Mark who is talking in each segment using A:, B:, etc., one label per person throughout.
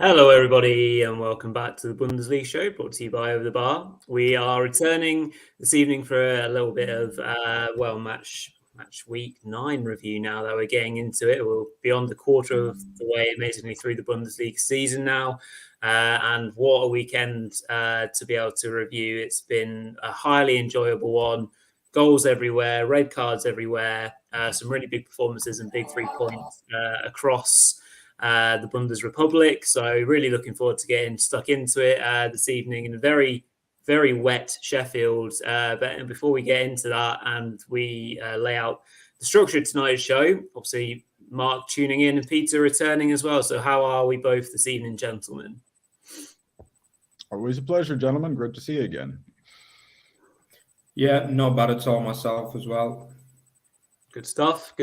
A: Hello, everybody, and welcome back to the Bundesliga Show, brought to you by Over the Bar. We are returning this evening for a little bit of, match week 9 review now that we're getting into it. We're beyond the quarter of the way, amazingly, through the Bundesliga season now. And what a weekend to be able to review. It's been a highly enjoyable one. Goals everywhere, red cards everywhere, some really big performances and big 3 points across the Bundesrepublik. So really looking forward to getting stuck into it this evening in a very, very wet Sheffield. But before we get into that and we lay out the structure of tonight's show, obviously Mark tuning in and Peter returning as well. So how are we both this evening, gentlemen?
B: Always a pleasure, gentlemen. Great to see you again.
C: Yeah, not bad at all myself as well.
A: Good stuff.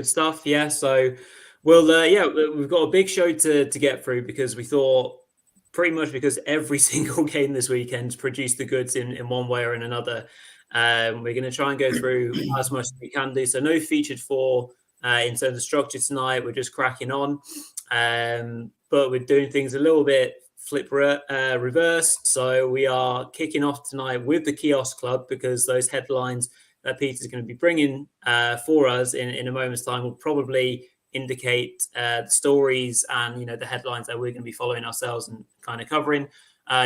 A: Yeah, so we've got a big show to get through because we thought pretty much because every single game this weekend produced the goods in one way or in another. We're going to try and go through as much as we can do. So no featured for in terms of structure tonight. We're just cracking on. But we're doing things a little bit reverse. So we are kicking off tonight with the Kiosk Club because those headlines that Peter's going to be bringing for us in a moment's time will probably indicate the stories and the headlines that we're going to be following ourselves and kind of covering.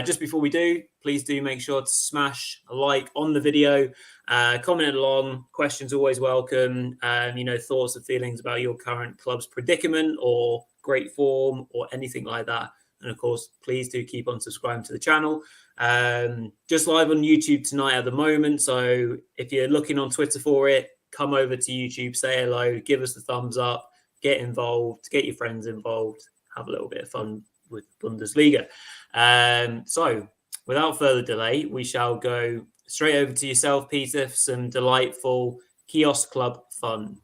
A: Just before we do, please do make sure to smash a like on the video, comment along. Questions always welcome. Thoughts and feelings about your current club's predicament or great form or anything like that. And of course, please do keep on subscribing to the channel. Just live on YouTube tonight at the moment. So if you're looking on Twitter for it, come over to YouTube, say hello, give us the thumbs up. Get involved, get your friends involved, have a little bit of fun with Bundesliga. So without further delay, we shall go straight over to yourself, Peter, for some delightful Kiosk Club fun.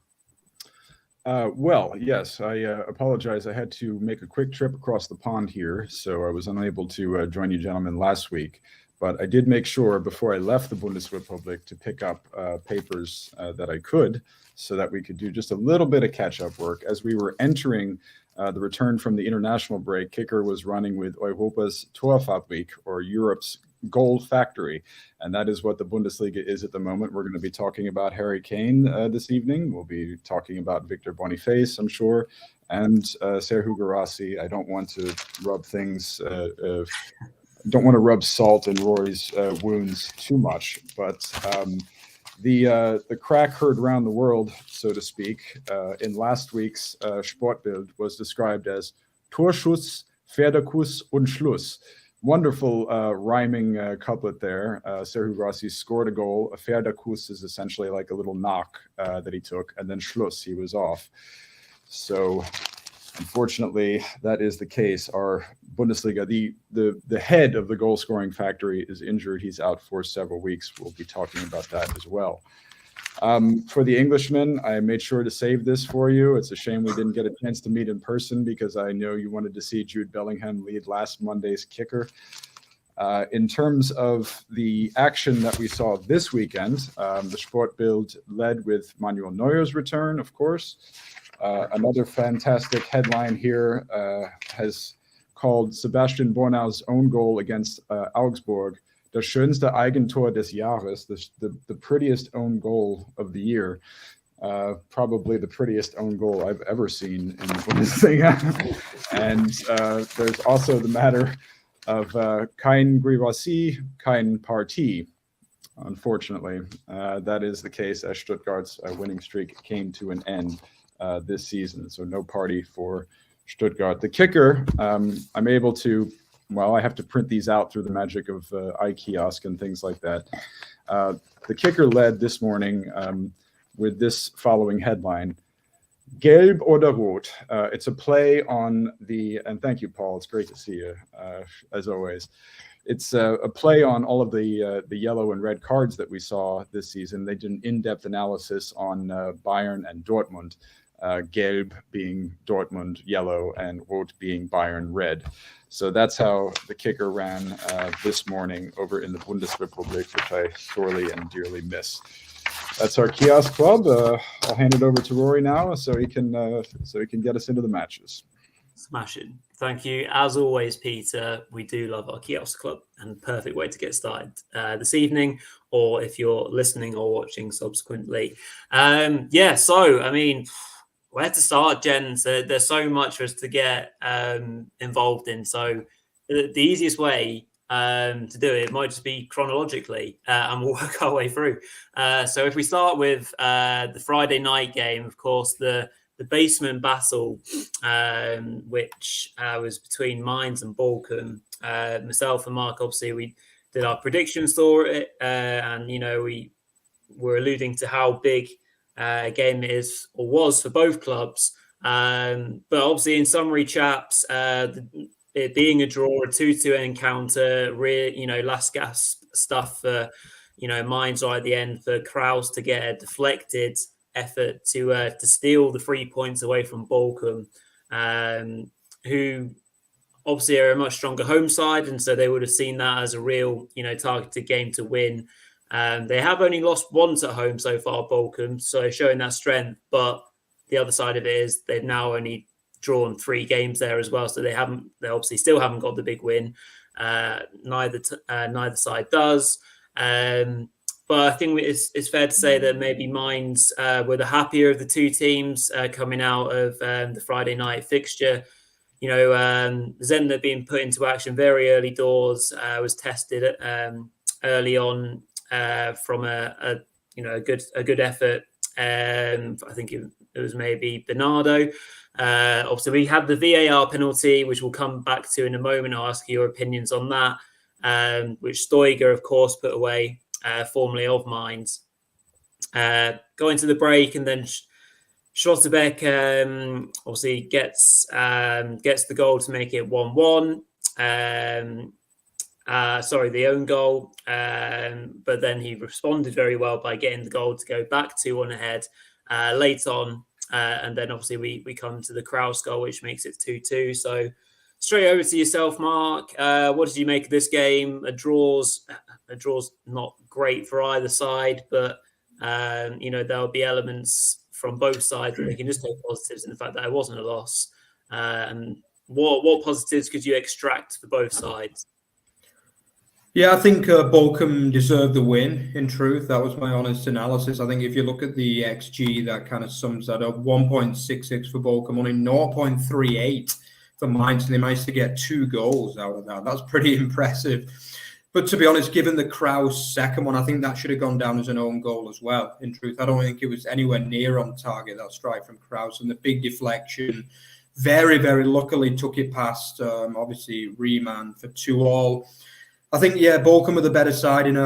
B: Yes, I apologize. I had to make a quick trip across the pond here, so I was unable to join you gentlemen last week. But I did make sure before I left the Bundesrepublik to pick up papers that I could, so that we could do just a little bit of catch-up work. As we were entering the return from the international break, Kicker was running with Europa's Torfabrik, or Europe's goal factory. And that is what the Bundesliga is at the moment. We're going to be talking about Harry Kane this evening. We'll be talking about Victor Boniface, I'm sure, and Serhou Guirassy. I don't want to rub things... don't want to rub salt in Rory's wounds too much, but the crack heard around the world, so to speak, in last week's Sportbild was described as Torschuss, Pferdekuss und Schluss. Wonderful rhyming couplet there. Serhou Guirassy scored a goal. A Pferdekuss is essentially like a little knock that he took, and then Schluss, he was off. So unfortunately, that is the case. Our Bundesliga, the head of the goal-scoring factory is injured. He's out for several weeks. We'll be talking about that as well. For the Englishmen, I made sure to save this for you. It's a shame we didn't get a chance to meet in person because I know you wanted to see Jude Bellingham lead last Monday's kicker. In terms of the action that we saw this weekend, the Sportbild led with Manuel Neuer's return, of course. Another fantastic headline here has called Sebastian Bornau's own goal against Augsburg, das schönste Eigentor des Jahres, the prettiest own goal of the year. Probably the prettiest own goal I've ever seen in the Bundesliga. And there's also the matter of kein Guirassy, kein Partie. Unfortunately, that is the case as Stuttgart's winning streak came to an end this season. So no party for Stuttgart. The kicker, I'm able to, I have to print these out through the magic of iKiosk and things like that. The kicker led this morning with this following headline, Gelb oder Rot. It's a play on and thank you, Paul, it's great to see you, as always. It's a play on all of the yellow and red cards that we saw this season. They did an in-depth analysis on Bayern and Dortmund. Gelb being Dortmund yellow and Rot being Bayern red. So that's how the kicker ran this morning over in the Bundesrepublik, which I sorely and dearly miss. That's our Kiosk Club. I'll hand it over to Rory now so he can get us into the matches.
A: Smashing. Thank you. As always, Peter, we do love our kiosk club and perfect way to get started this evening, or if you're listening or watching subsequently. So, I mean, where to start, gents? There's so much for us to get involved in. So the easiest way to do it might just be chronologically, and we'll work our way through. So if we start with the Friday night game, of course, the basement battle, which was between Mainz and Bochum. Myself and Mark, obviously, we did our predictions for it, and we were alluding to how big a game it is or was for both clubs. But obviously, in summary, chaps, it being a draw, a 2-2 encounter, last gasp stuff for Mainz right at the end for Kraus to get a deflected effort to steal the 3 points away from Bochum, who obviously are a much stronger home side, and so they would have seen that as a real targeted game to win. They have only lost once at home so far, Bochum, so showing that strength. But the other side of it is they've now only drawn 3 games there as well, so they obviously still haven't got the big win. Neither side does. But I think it's fair to say that maybe Mainz were the happier of the two teams coming out of the Friday night fixture. Zender being put into action very early doors was tested early on from a good effort. I think it was maybe Bernardo. Obviously, we had the VAR penalty, which we'll come back to in a moment. I'll ask your opinions on that, which Stoiger, of course, put away. Formerly of Mainz, going to the break, and then Schlotterbeck obviously gets the goal to make it 1-1. The own goal, but then he responded very well by getting the goal to go back 2-1 ahead late on, and then obviously we come to the Kraus goal, which makes it 2-2. So straight over to yourself, Mark. What did you make of this game? A draw's not great for either side, but there'll be elements from both sides that they can just take positives in the fact that it wasn't a loss. And what positives could you extract for both sides?
C: Yeah, I think Bochum deserved the win, in truth. That was my honest analysis. I think if you look at the XG, that kind of sums that up. 1.66 for Bochum, only 0.38 for Mainz. They managed to get 2 goals out of that. That's pretty impressive. But to be honest, given the Kraus second one, I think that should have gone down as an own goal as well, in truth. I don't think it was anywhere near on target, that strike from Kraus. And the big deflection, very, very luckily took it past, obviously, Riemann for 2-2. I think, Bochum were the better side in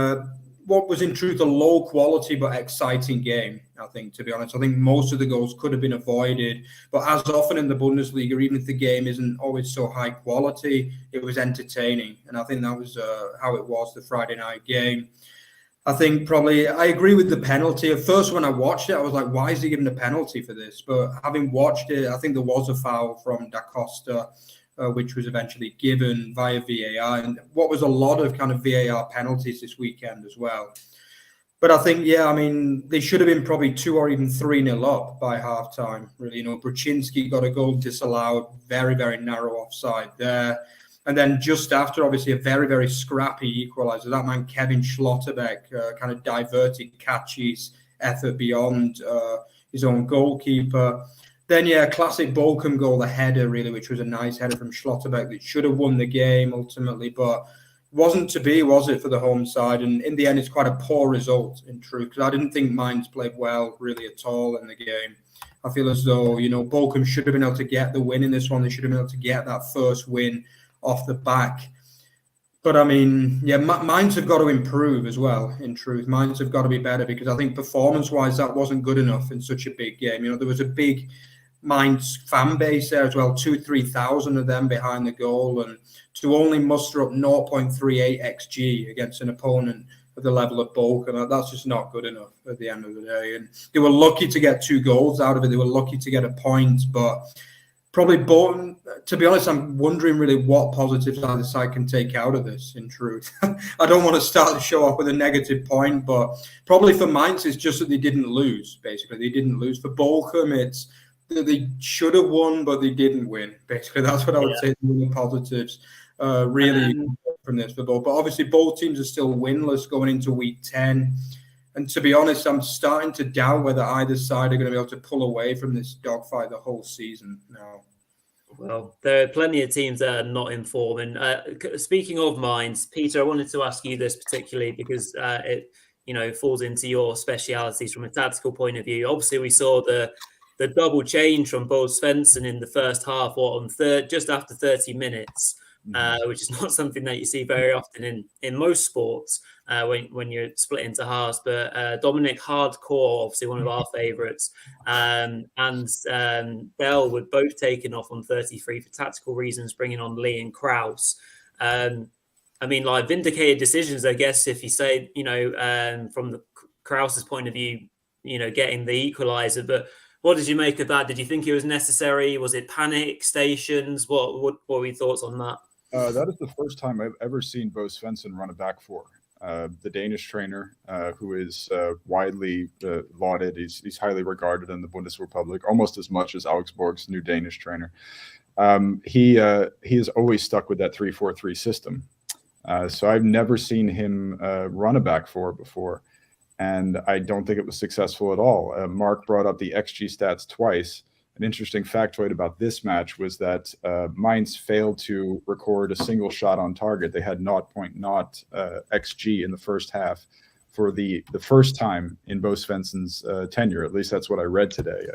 C: what was in truth a low quality but exciting game, I think, to be honest. I think most of the goals could have been avoided. But as often in the Bundesliga, even if the game isn't always so high quality, it was entertaining. And I think that was how it was, the Friday night game. I think probably, I agree with the penalty. At first, when I watched it, I was like, why is he giving a penalty for this? But having watched it, I think there was a foul from Da Costa, which was eventually given via VAR, and what was a lot of kind of VAR penalties this weekend as well. But I think, they should have been probably 2 or even 3-0 up by halftime. Really, Bruczynski got a goal disallowed, very, very narrow offside there. And then just after, obviously, a very, very scrappy equaliser. That man, Kevin Schlotterbeck, kind of diverted Kaci's effort beyond his own goalkeeper. Then, classic Bochum goal, the header, really, which was a nice header from Schlotterbeck that should have won the game ultimately, but wasn't to be, was it, for the home side? And in the end, it's quite a poor result, in truth, because I didn't think Mainz played well, really, at all in the game. I feel as though, Bochum should have been able to get the win in this one. They should have been able to get that first win off the back. But, Mainz have got to improve as well, in truth. Mainz have got to be better, because I think performance-wise, that wasn't good enough in such a big game. There was a big Mainz fan base there as well, 2,000-3,000 of them behind the goal, and to only muster up 0.38 XG against an opponent of the level of Bochum, that's just not good enough at the end of the day. And they were lucky to get 2 goals out of it. They were lucky to get a point, but probably Bochum, to be honest, I'm wondering really what positives either side can take out of this, in truth. I don't want to start the show off with a negative point, but probably for Mainz, it's just that they didn't lose, basically. They didn't lose. For Bochum, it's they should have won, but they didn't win. Basically, that's what I would say. The positives really from this football. But obviously, both teams are still winless going into week 10. And to be honest, I'm starting to doubt whether either side are going to be able to pull away from this dogfight the whole season now.
A: Well, there are plenty of teams that are not in form. And speaking of minds, Peter, I wanted to ask you this particularly because it falls into your specialities from a tactical point of view. Obviously, we saw the double change from Bo Svensson in the first half, just after 30 minutes, which is not something that you see very often in most sports when you're split into halves. But Dominic Hardcore, obviously one of our favourites, and Bell were both taken off on 33 for tactical reasons, bringing on Lee and Kraus. Vindicated decisions, I guess, if you say, from the Kraus's point of view, getting the equaliser. But what did you make of that? Did you think it was necessary? Was it panic stations? What were your thoughts on that?
B: That is the first time I've ever seen Bo Svensson run a back four. The Danish trainer, who is widely lauded. He's highly regarded in the Bundesrepublik, almost as much as Augsburg's new Danish trainer. He has always stuck with that 3-4-3 system. So I've never seen him run a back four before, and I don't think it was successful at all. Mark brought up the XG stats twice. An interesting factoid about this match was that Mainz failed to record a single shot on target. They had 0.0 XG in the first half for the first time in Bo Svensson's tenure. At least that's what I read today.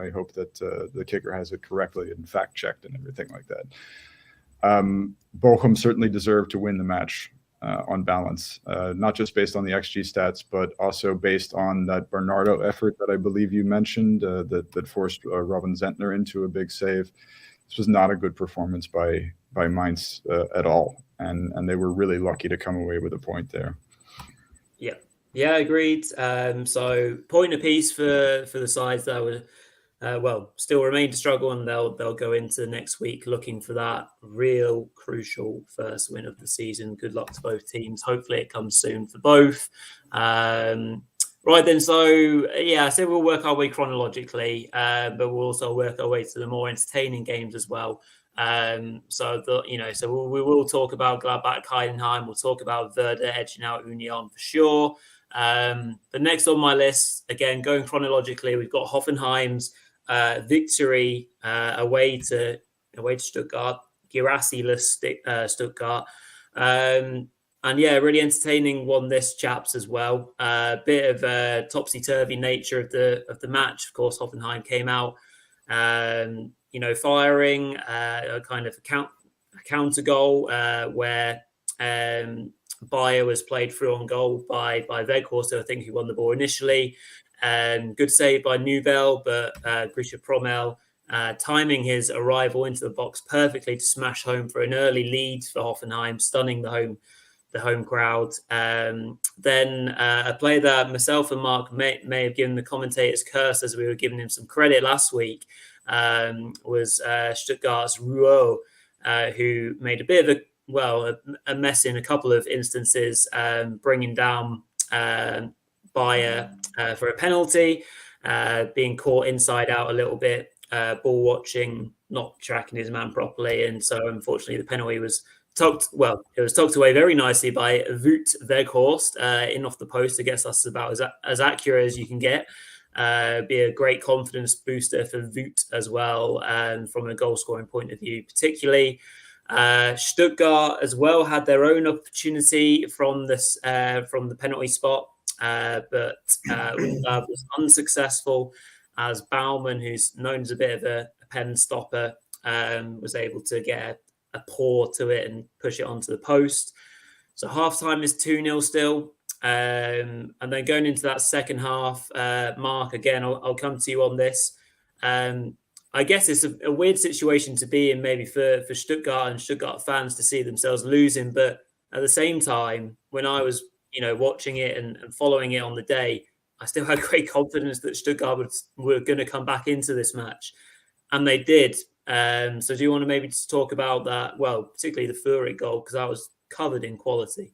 B: I hope that the kicker has it correctly and fact-checked and everything like that. Bochum certainly deserved to win the match on balance, not just based on the XG stats, but also based on that Bernardo effort that I believe you mentioned that forced Robin Zentner into a big save. This was not a good performance by Mainz at all, and they were really lucky to come away with a point there.
A: Yeah, agreed. So point apiece for the sides that were still remain to struggle, and they'll go into next week looking for that real crucial first win of the season. Good luck to both teams. Hopefully it comes soon for both. Right then, so I said we'll work our way chronologically, but we'll also work our way to the more entertaining games as well. So we will talk about Gladbach, Heidenheim. We'll talk about Werder edging out Union for sure. But next on my list, again going chronologically, we've got Hoffenheim's victory away to Stuttgart, Girassi-less Stuttgart. Really entertaining one this, chaps, as well. A bit of a topsy-turvy nature of the match. Of course, Hoffenheim came out, firing a kind of a counter goal where Bayer was played through on goal by Weghorst, who I think he won the ball initially. Good save by Nubel, but Grisha Promel timing his arrival into the box perfectly to smash home for an early lead for Hoffenheim, stunning the home crowd. Then a play that myself and Mark may have given the commentators curse as we were giving him some credit last week was Stuttgart's Rouault, who made a bit of a mess in a couple of instances, bringing down Bayer for a penalty, being caught inside out a little bit, ball watching, not tracking his man properly, and so unfortunately the penalty was tucked away very nicely by Wout Weghorst in off the post. I guess that's about as accurate as you can get. Be a great confidence booster for Wout as well, from a goal scoring point of view, particularly. Stuttgart as well had their own opportunity from the penalty spot, but Lindblad was unsuccessful as Baumann, who's known as a bit of a pen stopper, was able to get a paw to it and push it onto the post. So halftime is 2-0 still. And then going into that second half, Mark, again, I'll come to you on this. I guess it's a weird situation to be in, maybe for Stuttgart and Stuttgart fans to see themselves losing. But at the same time, when I was, watching it and following it on the day, I still had great confidence that Stuttgart were going to come back into this match, and they did. So do you want to maybe just talk about that? Well, particularly the Furyk goal, because that was covered in quality.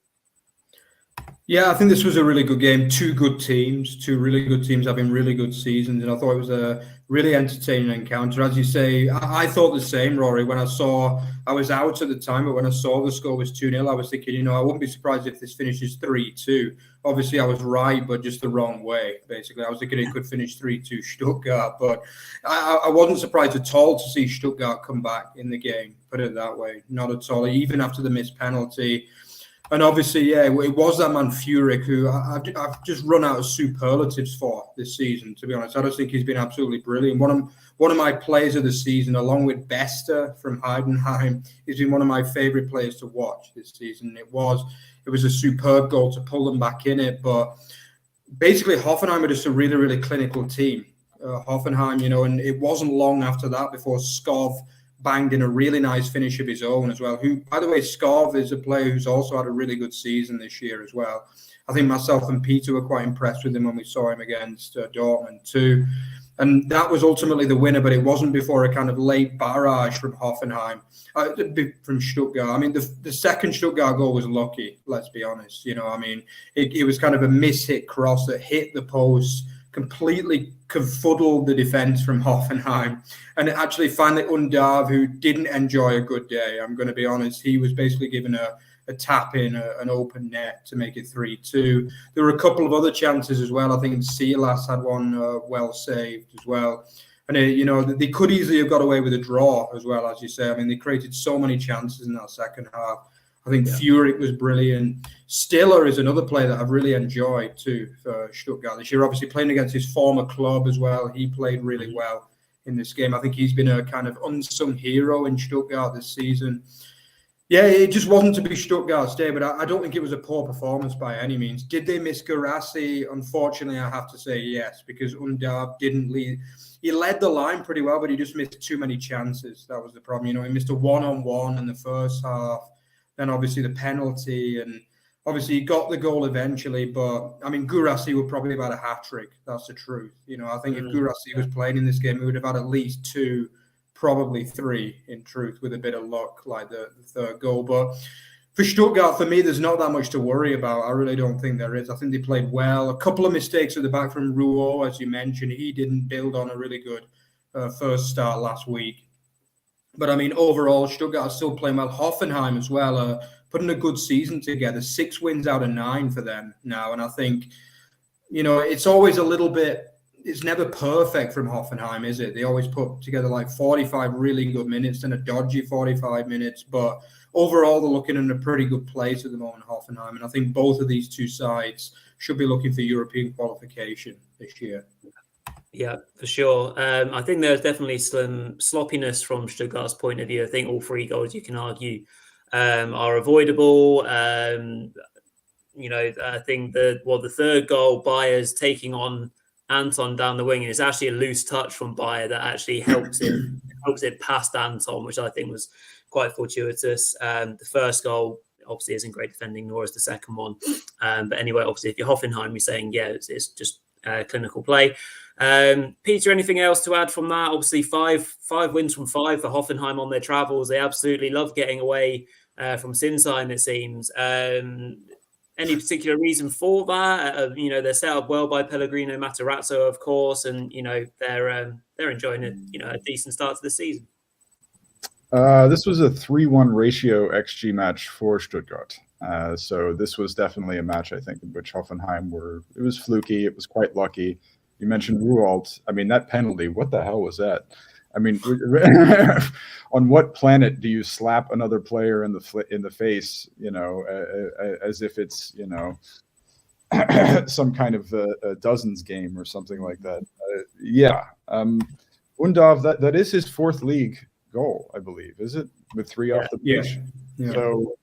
C: Yeah, I think this was a really good game. Two really good teams having really good seasons, and I thought it was a really entertaining encounter. As you say, I thought the same, Rory. I was out at the time, but when I saw the score was 2-0, I was thinking, I wouldn't be surprised if this finishes 3-2. Obviously, I was right, but just the wrong way, basically. I was thinking it could finish 3-2 Stuttgart, but I wasn't surprised at all to see Stuttgart come back in the game, put it that way. Not at all, even after the missed penalty. And obviously, yeah, it was that man Furyk who I've just run out of superlatives for this season, to be honest. I just think he's been absolutely brilliant. One of my players of the season, along with Bester from Heidenheim, he's been one of my favourite players to watch this season. It was a superb goal to pull them back in it. But basically, Hoffenheim are just a really, really clinical team. Hoffenheim, and it wasn't long after that before Skov banged in a really nice finish of his own as well. Who, by the way, Skov is a player who's also had a really good season this year as well. I think myself and Petre were quite impressed with him when we saw him against Dortmund too. And that was ultimately the winner, but it wasn't before a kind of late barrage from Hoffenheim, from Stuttgart. I mean, the second Stuttgart goal was lucky, let's be honest. It was kind of a miss-hit cross that hit the post, completely confuddled the defence from Hoffenheim. And it actually finally Undav, who didn't enjoy a good day, I'm going to be honest, he was basically given a tap in, an open net to make it 3-2. There were a couple of other chances as well. I think Silas had one well saved as well. And, they could easily have got away with a draw as well, as you say. I mean, they created so many chances in that second half. I think Furyk was brilliant. Stiller is another player that I've really enjoyed too for Stuttgart this year. Obviously playing against his former club as well. He played really well in this game. I think he's been a kind of unsung hero in Stuttgart this season. Yeah, it just wasn't to be Stuttgart's day, but I don't think it was a poor performance by any means. Did they miss Guirassy? Unfortunately, I have to say yes, because Undav didn't lead. He led the line pretty well, but he just missed too many chances. That was the problem. He missed a one-on-one in the first half. Then obviously the penalty, and obviously he got the goal eventually. But I mean, Guirassy would probably have had a hat trick. That's the truth. I think if Guirassy was playing in this game, he would have had at least 2, probably 3, in truth, with a bit of luck, like the third goal. But for Stuttgart, for me, there's not that much to worry about. I really don't think there is. I think they played well. A couple of mistakes at the back from Rouault, as you mentioned. He didn't build on a really good first start last week. But, I mean, overall, Stuttgart are still playing well. Hoffenheim as well, putting a good season together. 6 wins out of 9 for them now. And I think, it's always a little bit, it's never perfect from Hoffenheim, is it? They always put together like 45 really good minutes and a dodgy 45 minutes. But overall, they're looking in a pretty good place at the moment, Hoffenheim. And I think both of these two sides should be looking for European qualification this year.
A: Yeah, for sure. I think there's definitely some sloppiness from Stuttgart's point of view. I think all 3 goals, you can argue, are avoidable. I think the third goal, Bayer's taking on Anton down the wing, and it's actually a loose touch from Bayer that actually helps it past Anton, which I think was quite fortuitous. The first goal obviously isn't great defending, nor is the second one. But anyway, obviously, if you're Hoffenheim, you're saying, it's just clinical play. Petre, anything else to add from that? Obviously, five wins from 5 for Hoffenheim on their travels. They absolutely love getting away from Sinsheim, it seems. Any particular reason for that? They're set up well by Pellegrino Matarazzo, of course, and they're enjoying a decent start to the season.
B: This was a 3-1 ratio XG match for Stuttgart. So this was definitely a match, I think, in which Hoffenheim it was fluky. It was quite lucky. You mentioned Rouault. I mean, that penalty, what the hell was that? I mean, on what planet do you slap another player in the face, as if it's, some kind of a dozens game or something like that? Undav, that is his 4th league goal, I believe. Is it? With 3 off the pitch? Yeah.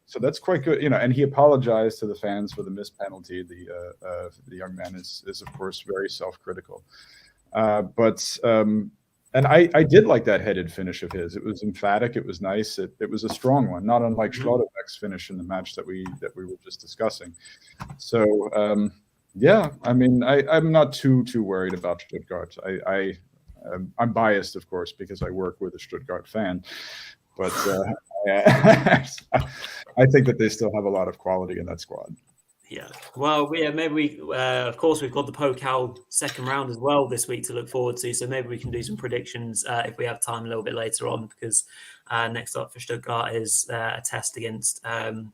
B: So that's quite good, and he apologized to the fans for the missed penalty. The young man is of course very self-critical, and I did like that headed finish of his. It was emphatic. It was nice. It was a strong one, not unlike Schlotterbeck's finish in the match that we were just discussing. So I mean, I'm not too worried about Stuttgart. I'm biased, of course, because I work with a Stuttgart fan, but I think that they still have a lot of quality in that squad.
A: Yeah. Well, maybe we, of course, we've got the Pokal second round as well this week to look forward to. So maybe we can do some predictions if we have time a little bit later on, because next up for Stuttgart is a test against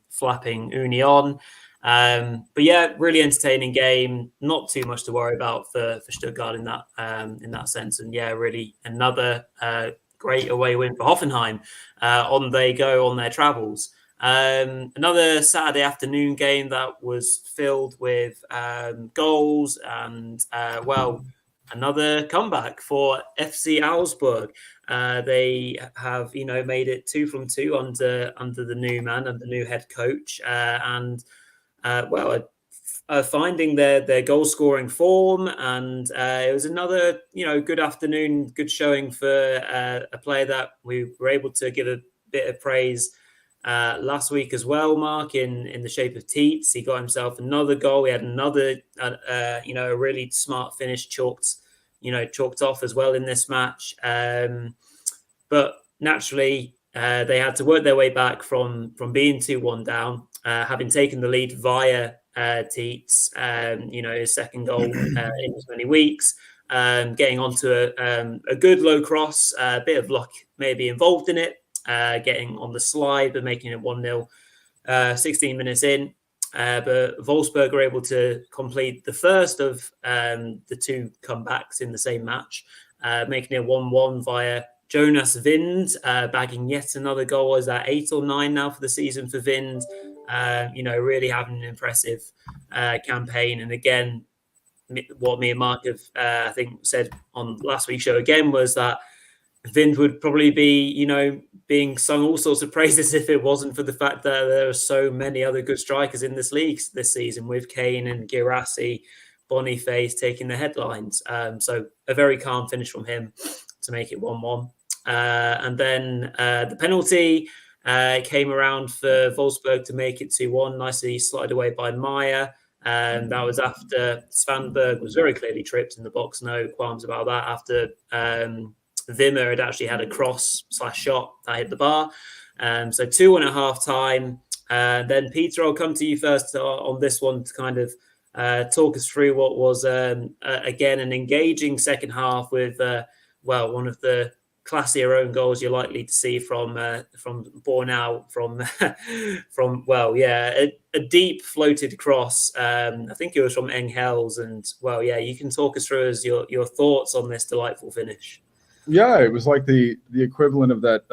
A: flapping Union. But yeah, really entertaining game. Not too much to worry about for Stuttgart in that sense. And yeah, really another great away win for Hoffenheim. On they go on their travels. Another Saturday afternoon game that was filled with goals and another comeback for FC Augsburg. They have made it 2 from 2 under the new man and the new head coach, finding their goal scoring form, and it was another good afternoon, good showing for a player that we were able to give a bit of praise last week as well, Mark, in the shape of Tietz. He got himself another goal. He had another, a really smart finish chalked off as well in this match. But naturally, they had to work their way back from being 2-1 down, having taken the lead via Tietz, his second goal in as many weeks, getting onto a good low cross, a bit of luck maybe involved in it. Getting on the slide, but making it 1-0 16 minutes in. But Wolfsburg were able to complete the first of the 2 comebacks in the same match, making it 1-1 via Jonas Wind, bagging yet another goal. Is that 8 or 9 now for the season for Wind? Really having an impressive campaign. And again, what me and Mark have, I think, said on last week's show again was that Wind would probably be, being sung all sorts of praises if it wasn't for the fact that there are so many other good strikers in this league this season, with Kane and Guirassy, Boniface taking the headlines. So a very calm finish from him to make it 1-1. And then the penalty came around for Wolfsburg to make it 2-1, nicely slotted away by Meyer. And that was after Svanberg was very clearly tripped in the box. No qualms about that. After Wimmer had actually had a cross/shot that hit the bar. So 2-1 at half time. Then Petre, I'll come to you first on this one to kind of talk us through what was, again, an engaging second half with, one of the classier own goals you're likely to see from Bornau, a deep floated cross. I think it was from Engels. And, you can talk us through your thoughts on this delightful finish.
B: Yeah, it was like the equivalent of that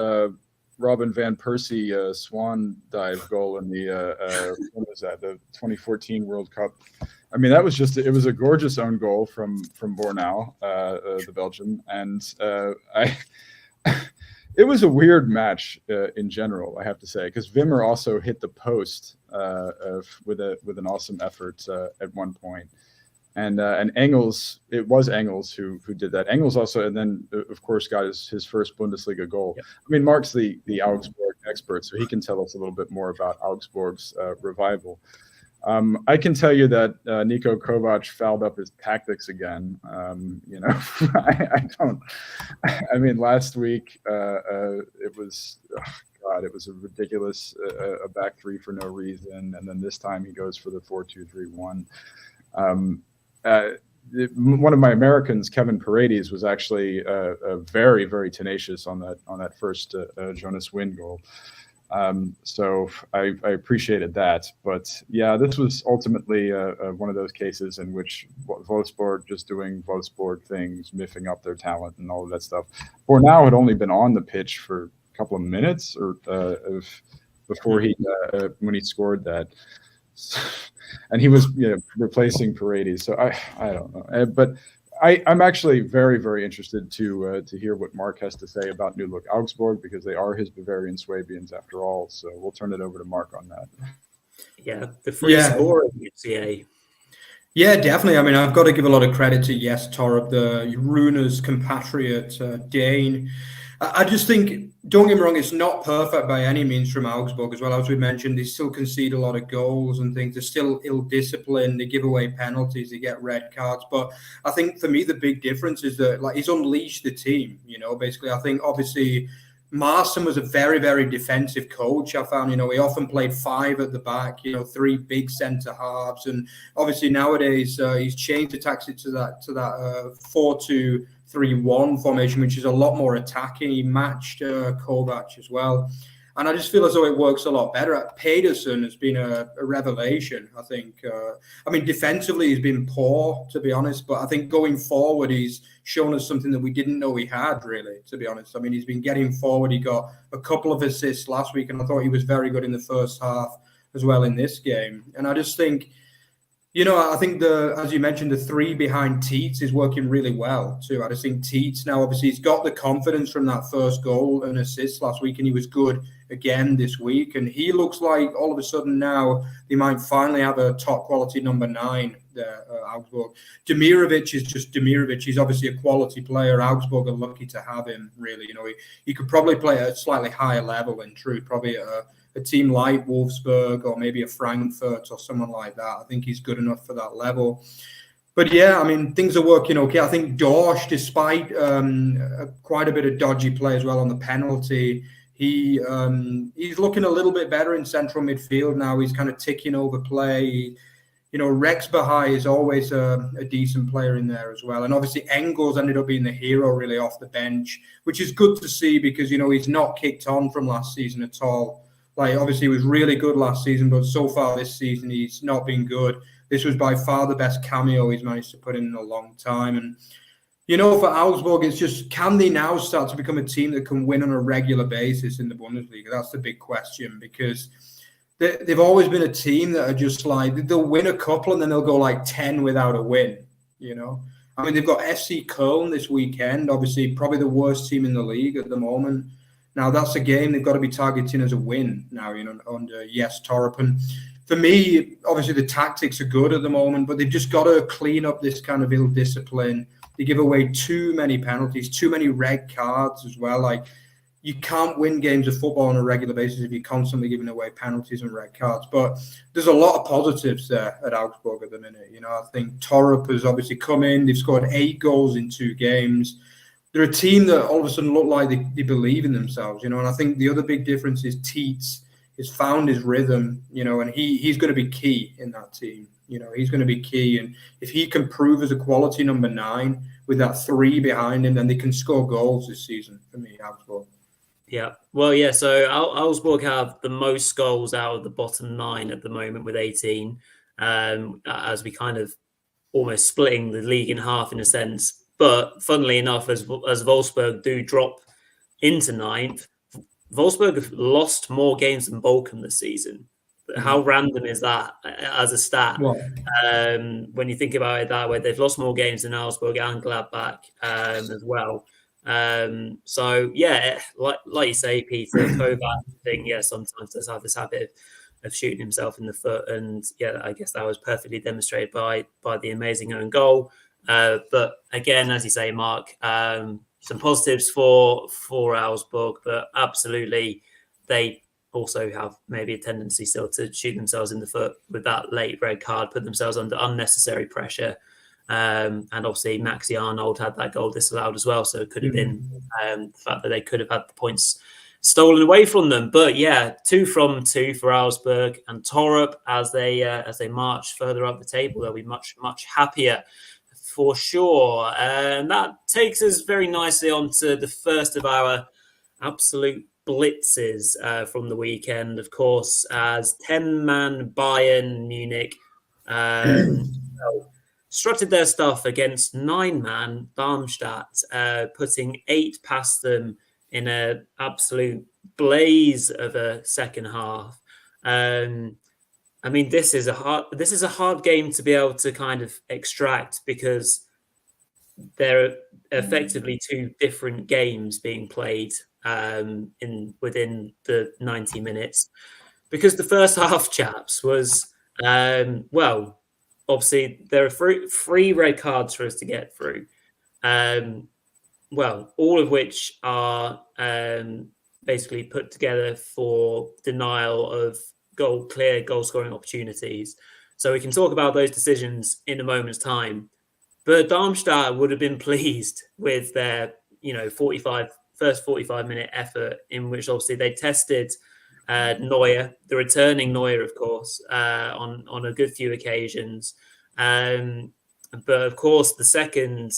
B: Robin Van Persie swan dive goal in the what was that, the 2014 World Cup. I mean, that was it was a gorgeous own goal from Bornau, the Belgian, and it was a weird match in general, I have to say, because Wimmer also hit the post with an awesome effort at one point. And Engels, it was Engels who did that. Engels also, and then of course, got his first Bundesliga goal. Yep. I mean, Mark's the Augsburg expert, so he can tell us a little bit more about Augsburg's revival. I can tell you that Niko Kovac fouled up his tactics again. I don't. I mean, last week it was. It was a ridiculous a back three for no reason, and then this time he goes for the 4-2-3-1. One of my Americans, Kevin Paredes, was actually very, very tenacious on that first Jonas Wind goal. So I appreciated that. But yeah, this was ultimately one of those cases in which Wolfsburg just doing Wolfsburg things, miffing up their talent and all of that stuff. Bornau had only been on the pitch for a couple of minutes before when he scored that. And he was replacing Paredes. So I don't know. But I'm actually very, very interested to hear what Mark has to say about New Look Augsburg, because they are his Bavarian Swabians after all. So we'll turn it over to Mark on that.
A: Yeah, the free scoring UCA.
C: Yeah, definitely. I mean, I've got to give a lot of credit to Torup, the Runer's compatriot Dane. I just think, don't get me wrong, it's not perfect by any means from Augsburg as well. As we mentioned, they still concede a lot of goals and things. They're still ill-disciplined. They give away penalties. They get red cards. But I think for me, the big difference is that he's unleashed the team, basically. I think obviously Marston was a very, very defensive coach. I found, he often played 5 at the back, 3 big centre halves. And obviously nowadays he's changed the tactics to that 4-2-3-1 formation, which is a lot more attacking. He matched Kovac as well. And I just feel as though it works a lot better. Pedersen has been a revelation, I think. Defensively, he's been poor, to be honest. But I think going forward, he's shown us something that we didn't know he had, really, to be honest. He's been getting forward. He got a couple of assists last week, and I thought he was very good in the first half as well in this game. And I just think, I think as you mentioned, the 3 behind Teets is working really well too. I just think Teets now, obviously, he's got the confidence from that first goal and assist last week, and he was good again this week. And he looks like all of a sudden now they might finally have a top quality number 9 there at Augsburg. Demirovic is just Demirovic. He's obviously a quality player. Augsburg are lucky to have him, really. He could probably play at a slightly higher level in truth, probably at a team like Wolfsburg or maybe a Frankfurt or someone like that. I think he's good enough for that level. But yeah, things are working okay. I think Dorsch, despite quite a bit of dodgy play as well on the penalty, he's looking a little bit better in central midfield now. He's kind of ticking over play. Rex Bahai is always a decent player in there as well. And obviously Engels ended up being the hero really off the bench, which is good to see because, he's not kicked on from last season at all. Obviously he was really good last season, but so far this season he's not been good. This was by far the best cameo he's managed to put in a long time. And, for Augsburg, it's just, can they now start to become a team that can win on a regular basis in the Bundesliga? That's the big question, because they've always been a team that are just they'll win a couple and then they'll go 10 without a win, They've got FC Köln this weekend, obviously probably the worst team in the league at the moment. Now, that's a game they've got to be targeting as a win now, under Jes Torup. And for me, obviously the tactics are good at the moment, but they've just got to clean up this kind of ill discipline. They give away too many penalties, too many red cards as well. You can't win games of football on a regular basis if you're constantly giving away penalties and red cards. But there's a lot of positives there at Augsburg at the minute. I think Torup has obviously come in. They've scored 8 goals in 2 games. They're a team that all of a sudden look like they believe in themselves, And I think the other big difference is Teets has found his rhythm, and he's going to be key in that team. He's going to be key. And if he can prove as a quality number 9 with that 3 behind him, then they can score goals this season for me, Augsburg.
A: Yeah. Well, yeah. So Augsburg have the most goals out of the bottom 9 at the moment with 18, as we kind of almost splitting the league in half in a sense. But funnily enough, as Wolfsburg do drop into 9th, Wolfsburg have lost more games than Bochum this season. How random is that as a stat?
C: Well,
A: when you think about it that way, they've lost more games than Augsburg and Gladbach as well. So yeah, like you say, Peter, Kovac thing, sometimes does have this habit of shooting himself in the foot, and I guess that was perfectly demonstrated by the amazing own goal. But again, as you say, Mark, some positives for Augsburg, but absolutely they also have maybe a tendency still to shoot themselves in the foot with that late red card, put themselves under unnecessary pressure. And obviously Maxi Arnold had that goal disallowed as well, so it could have been the fact that they could have had the points stolen away from them. But 2 from 2 for Augsburg, and Torup as they march further up the table, they'll be much happier for sure. And that takes us very nicely onto the first of our absolute blitzes from the weekend, of course, as 10-man Bayern Munich strutted their stuff against 9-man Darmstadt, putting 8 past them in an absolute blaze of a second half. This is a hard game to be able to kind of extract, because there are effectively 2 different games being played within the 90 minutes, because the first half, chaps, was obviously there are 3 red cards for us to get through, all of which are basically put together for denial of clear goal scoring opportunities. So we can talk about those decisions in a moment's time. But Darmstadt would have been pleased with their 45 first 45-minute effort in which obviously they tested Neuer, the returning Neuer, of course, on a good few occasions. But of course, the second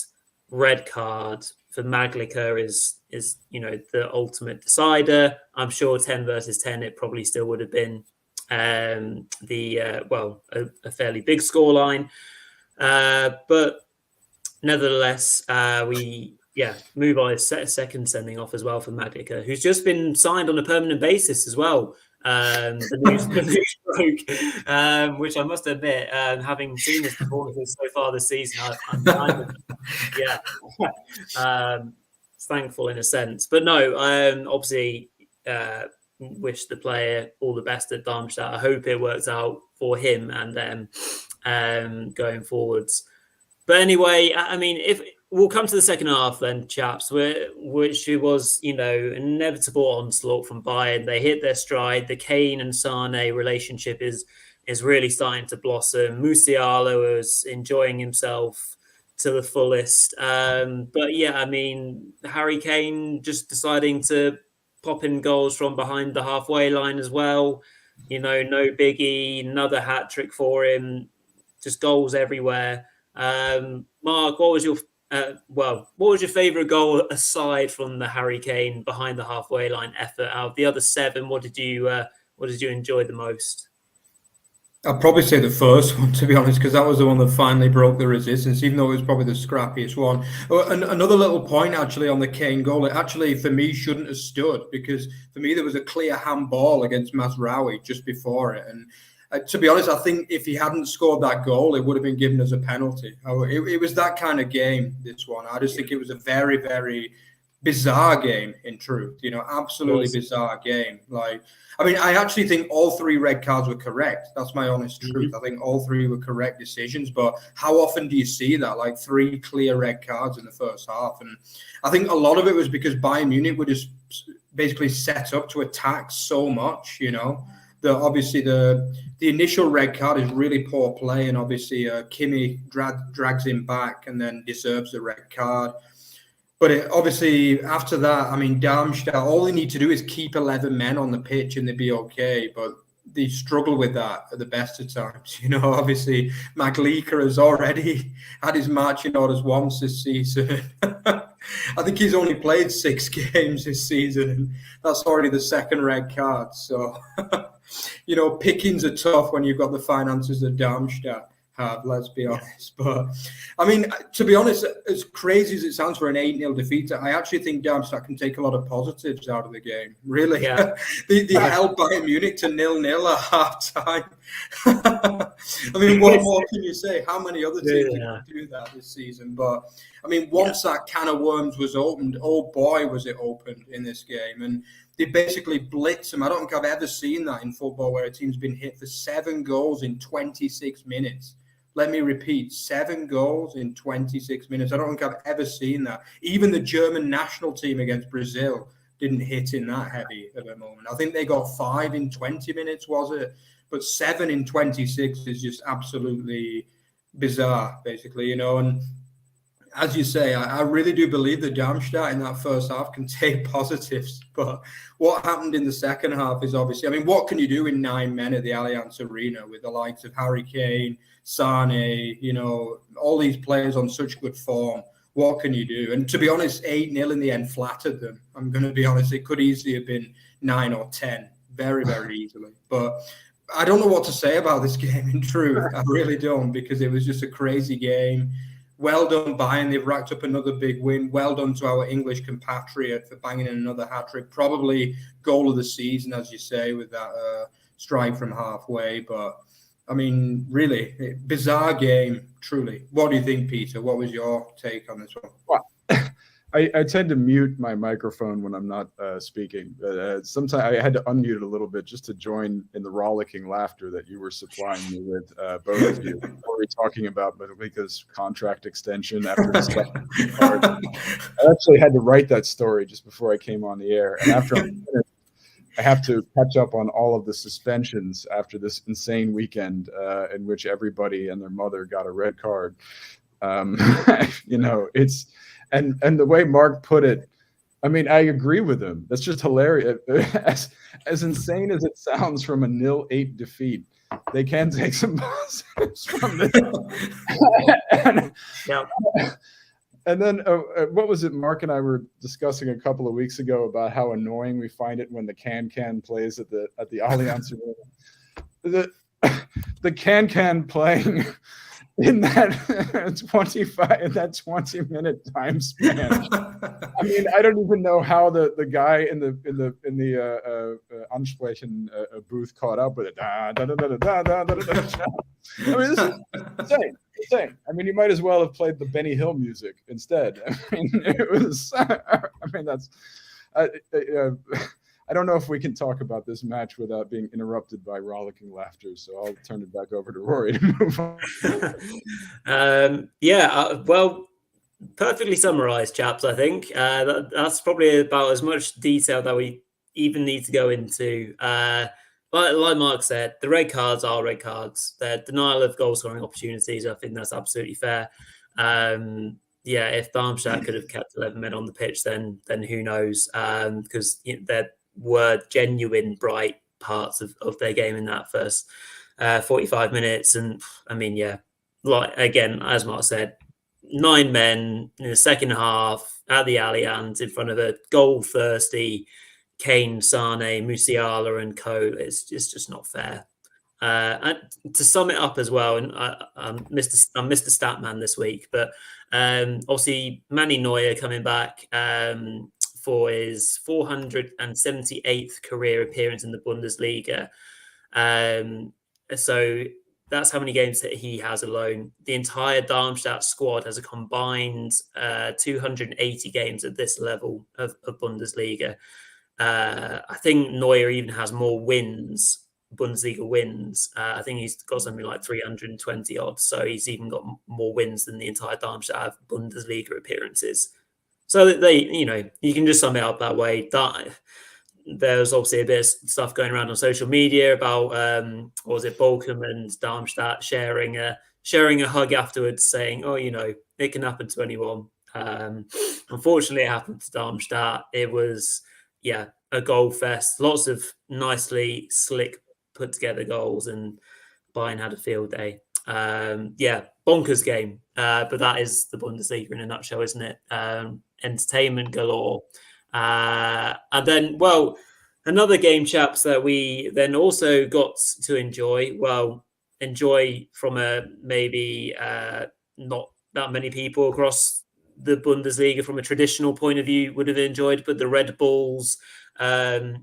A: red card for Maglica is the ultimate decider. I'm sure 10 versus 10, it probably still would have been a fairly big scoreline. But nevertheless, we move on. Second sending off as well for Maglica, who's just been signed on a permanent basis as well. The news broke, which I must admit, having seen his performances so far this season, I'm kind of thankful in a sense. But no, obviously wish the player all the best at Darmstadt. I hope it works out for him and them going forwards. But anyway, I mean, if we'll come to the second half then, chaps, which was, an inevitable onslaught from Bayern. They hit their stride. The Kane and Sane relationship is really starting to blossom. Musiala was enjoying himself to the fullest. But yeah, I mean, Harry Kane just deciding to pop in goals from behind the halfway line as well. No biggie, another hat trick for him. Just goals everywhere. Mark, what was your favourite goal aside from the Harry Kane behind the halfway line effort? Out of the other 7, what did you enjoy the most?
C: I'd probably say the first one, to be honest, because that was the one that finally broke the resistance, even though it was probably the scrappiest one. And another little point, actually, on the Kane goal, it actually, for me, shouldn't have stood, because for me, there was a clear handball against Mazraoui just before it. And to be honest, I think if he hadn't scored that goal, it would have been given as a penalty. It was that kind of game, this one. I just think it was a very, very bizarre game, in truth. Absolutely bizarre game. I actually think all 3 red cards were correct. That's my honest truth. I think all 3 were correct decisions. But how often do you see that? 3 clear red cards in the first half. And I think a lot of it was because Bayern Munich were just basically set up to attack so much, Obviously, the initial red card is really poor play, and obviously Kimmich drags him back and then deserves the red card. But obviously, after that, I mean, Darmstadt, all they need to do is keep 11 men on the pitch and they'd be okay. But they struggle with that at the best of times. Obviously, Maglica has already had his marching orders once this season. I think he's only played 6 games this season, and that's already the second red card. So, pickings are tough when you've got the finances that Darmstadt have, let's be honest. But, I mean, to be honest, as crazy as it sounds for an 8-0 defeat, I actually think Darmstadt can take a lot of positives out of the game. Really. Yeah. they held Bayern Munich to 0-0 at half-time. I mean, what more can you say? How many other teams can do that this season? But, I mean, once that can of worms was opened, oh boy, was it opened in this game. And they basically blitz them. I don't think I've ever seen that in football where a team's been hit for 7 goals in 26 minutes. Let me repeat, 7 goals in 26 minutes. I don't think I've ever seen that. Even the German national team against Brazil didn't hit in that heavy of a moment. I think they got 5 in 20 minutes, was it? But 7 in 26 is just absolutely bizarre, basically, And as you say, I really do believe that Darmstadt in that first half can take positives. But what happened in the second half is obviously, I mean, what can you do in 9 men at the Allianz Arena with the likes of Harry Kane, Sane, all these players on such good form? What can you do? And to be honest, 8-0 in the end flattered them. I'm going to be honest, it could easily have been 9 or 10, very, very easily. But I don't know what to say about this game, in truth. I really don't, because it was just a crazy game. Well done, Bayern. They've racked up another big win. Well done to our English compatriot for banging in another hat-trick. Probably goal of the season, as you say, with that strike from halfway. But, I mean, really, bizarre game, truly. What do you think, Peter? What was your take on this one?
B: Well, I tend to mute my microphone when I'm not speaking. Sometimes I had to unmute it a little bit just to join in the rollicking laughter that you were supplying me with, both of you. Rory talking about Maglica's contract extension after the second card. I actually had to write that story just before I came on the air. And after I have to catch up on all of the suspensions after this insane weekend in which everybody and their mother got a red card. It's... And the way Mark put it, I mean, I agree with him. That's just hilarious. As insane as it sounds from a 0-8 defeat, they can take some positives from this. And then what was it? Mark and I were discussing a couple of weeks ago about how annoying we find it when the Can plays at the Allianz Arena. The Can playing in that 20-minute time span. I mean, I don't even know how the guy in the Ansprechen booth caught up with it. I mean, this is insane. I mean, you might as well have played the Benny Hill music instead. I mean, it was. I mean, that's. I don't know if we can talk about this match without being interrupted by rollicking laughter, so I'll turn it back over to Rory to move on.
A: Well, perfectly summarised, chaps, I think. That's probably about as much detail that we even need to go into. Like Mark said, the red cards are red cards. They're denial of goal-scoring opportunities. I think that's absolutely fair. If Darmstadt could have kept 11 men on the pitch, then who knows? Because there were genuine bright parts of their game in that first 45 minutes. And I mean, again, as Mark said, 9 men in the second half at the Allianz in front of a goal-thirsty Kane, Sane, Musiala and co. It's just not fair. And to sum it up as well, and I'm Mr. Statman this week, but obviously Manny Neuer coming back for his 478th career appearance in the Bundesliga. So that's how many games that he has alone. The entire Darmstadt squad has a combined 280 games at this level of Bundesliga. I think Neuer even has more wins, Bundesliga wins. I think he's got something like 320 odd. So he's even got more wins than the entire Darmstadt Bundesliga appearances. So that you can just sum it up that way. There's obviously a bit of stuff going around on social media about what was it, Bochum and Darmstadt sharing a hug afterwards, saying, "Oh, it can happen to anyone." Unfortunately, it happened to Darmstadt. It was a goal fest, lots of nicely slick put together goals, and Bayern had a field day. Bonkers game, but that is the Bundesliga in a nutshell, isn't it? Entertainment galore. And then, another game, chaps, that we then also got to enjoy. Enjoy from a maybe not that many people across the Bundesliga from a traditional point of view would have enjoyed, but the Red Bulls of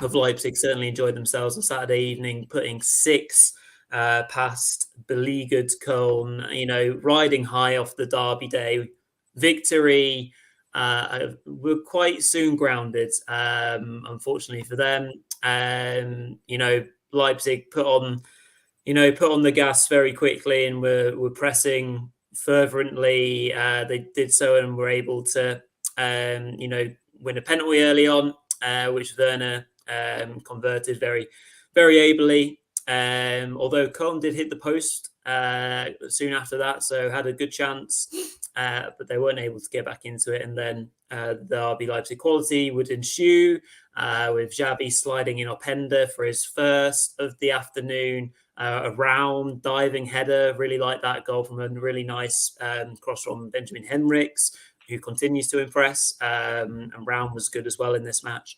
A: Leipzig certainly enjoyed themselves on Saturday evening, putting 6 past beleaguered Köln, riding high off the derby day victory. Were quite soon grounded, unfortunately for them. Leipzig put on the gas very quickly and were pressing fervently. They did so and were able to, win a penalty early on, which Werner converted very, very ably. Although Köln did hit the post soon after that, so had a good chance, but they weren't able to get back into it. And then the RB Leipzig quality would ensue, with Xabi sliding in Openda for his first of the afternoon. A round diving header, really like that goal from a really nice cross from Benjamin Henrichs, who continues to impress. And Round was good as well in this match.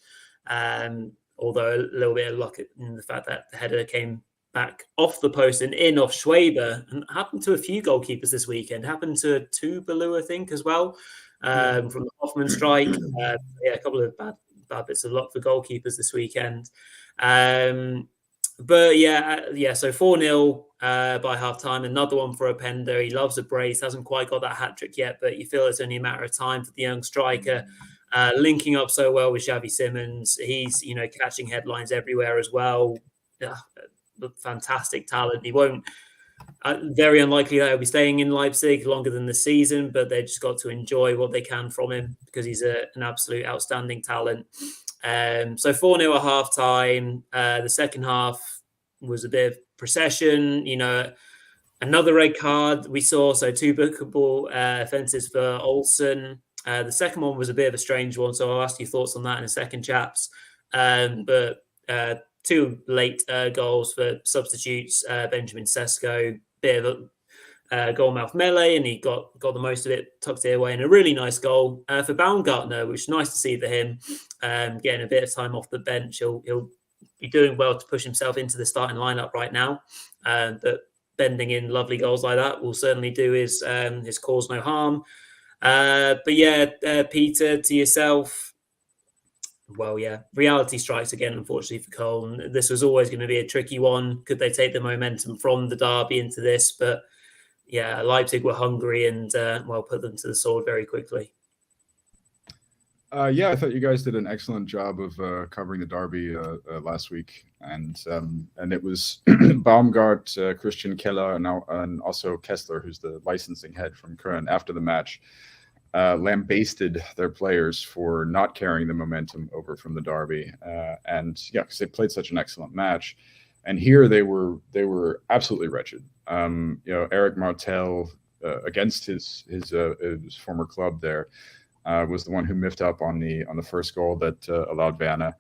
A: Although a little bit of luck in the fact that the header came back off the post and in off Schwaber, and happened to a few goalkeepers this weekend. Happened to Tuvalu, I think, as well, from the Hoffman strike. A couple of bad bits of luck for goalkeepers this weekend. So 4-0 by half time. Another one for Openda. He loves a brace. Hasn't quite got that hat trick yet, but you feel it's only a matter of time for the young striker. Linking up so well with Xavi Simons. He's, catching headlines everywhere as well. Fantastic talent. He won't, very unlikely that he'll be staying in Leipzig longer than the season, but they just got to enjoy what they can from him because he's an absolute outstanding talent. So 4-0 at half time. The second half was a bit of procession, another red card we saw. So 2 bookable offences for Olsen. The second one was a bit of a strange one, so I'll ask your thoughts on that in a second, chaps. But 2 late goals for substitutes. Benjamin Sesko, bit of a goal-mouth melee, and he got the most of it, tucked it away in a really nice goal for Baumgartner, which is nice to see for him. Getting a bit of time off the bench, he'll be doing well to push himself into the starting lineup right now. But bending in lovely goals like that will certainly do his cause no harm. But yeah, Peter, to yourself. Well, yeah, reality strikes again, unfortunately, for Cologne. This was always going to be a tricky one. Could they take the momentum from the derby into this? But yeah, Leipzig were hungry and, put them to the sword very quickly.
B: Yeah, I thought you guys did an excellent job of covering the derby last week. And it was Baumgart, Christian Keller, and also Kessler, who's the licensing head from Köln, after the match, lambasted their players for not carrying the momentum over from the derby. Because they played such an excellent match. And here they were absolutely wretched. Eric Martel, against his former club there, was the one who miffed up on the first goal that allowed Werner.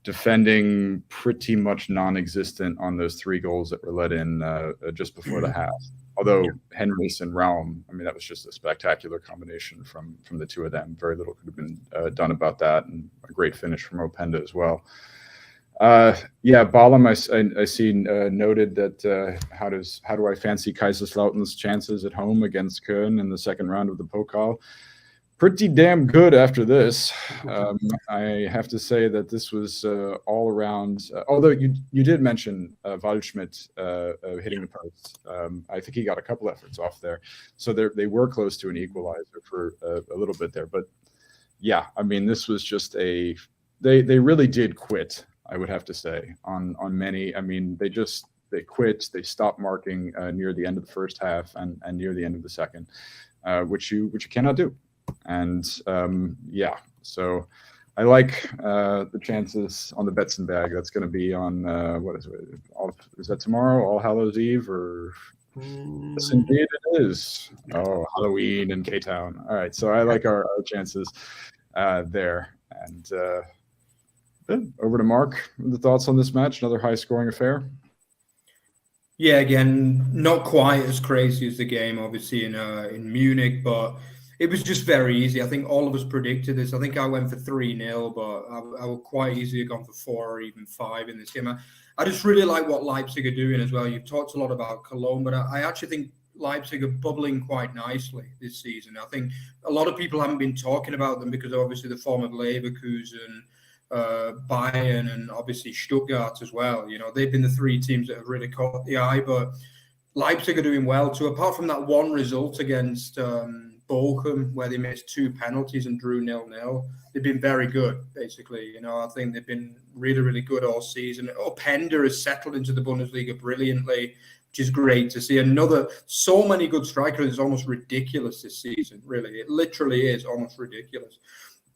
B: Defending pretty much non-existent on those 3 goals that were let in just before the half. Although Henrys and Raum, I mean, that was just a spectacular combination from the 2 of them. Very little could have been done about that, and a great finish from Openda as well. Balam, I see noted that how do I fancy Kaiserslauten's chances at home against Köln in the second round of the Pokal? Pretty damn good after this. I have to say that this was all around. Although you did mention Waldschmidt hitting the post. I think he got a couple efforts off there, so they were close to an equalizer for a little bit there. But yeah, I mean, this was just they really did quit. I would have to say on many. I mean, they quit. They stopped marking near the end of the first half and near the end of the second, which you cannot do. And so I like the chances on the Betzenberg. That's going to be on what is it? Is that tomorrow? All Hallows Eve, or yes, indeed it is. Oh, Halloween in K-Town. All right, so I like our chances there. And over to Mark. The thoughts on this match? Another high-scoring affair.
C: Yeah, again, not quite as crazy as the game, obviously, in Munich, but it was just very easy. I think all of us predicted this. I think I went for 3-0, but I would quite easily have gone for 4 or even 5 in this game. I just really like what Leipzig are doing as well. You've talked a lot about Cologne, but I actually think Leipzig are bubbling quite nicely this season. I think a lot of people haven't been talking about them because obviously the form of Leverkusen, Bayern, and obviously Stuttgart as well. They've been the 3 teams that have really caught the eye, but Leipzig are doing well too. Apart from that one result against Bochum, where they missed 2 penalties and drew 0-0, they've been very good, basically. I think they've been really, really good all season. Openda has settled into the Bundesliga brilliantly, which is great to see. So many good strikers. It's almost ridiculous this season, really. It literally is almost ridiculous.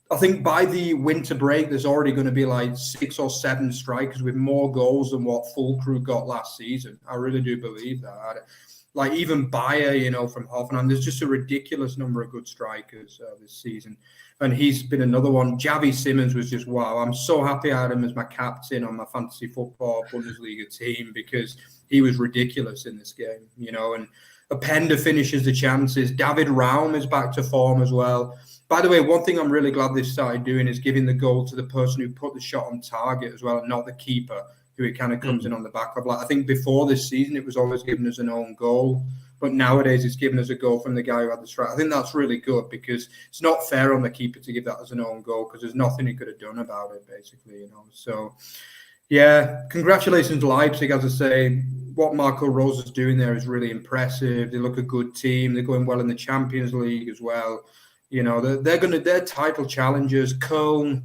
C: I think by the winter break, there's already going to be like 6 or 7 strikers with more goals than what Füllkrug got last season. I really do believe that. Like even Bayer, from Hoffenheim, there's just a ridiculous number of good strikers this season. And he's been another one. Javi Simmons was just, wow. I'm so happy I had him as my captain on my fantasy football Bundesliga team because he was ridiculous in this game, and Openda finishes the chances. David Raum is back to form as well. By the way, one thing I'm really glad they've started doing is giving the goal to the person who put the shot on target as well, and not the keeper, who it kind of comes in on the back of. Like, I think before this season, it was always given as an own goal, but nowadays it's given as a goal from the guy who had the strike. I think that's really good because it's not fair on the keeper to give that as an own goal because there's nothing he could have done about it, basically, So, yeah, congratulations to Leipzig. As I say, what Marco Rose is doing there is really impressive. They look a good team. They're going well in the Champions League as well. They're title challengers. Köln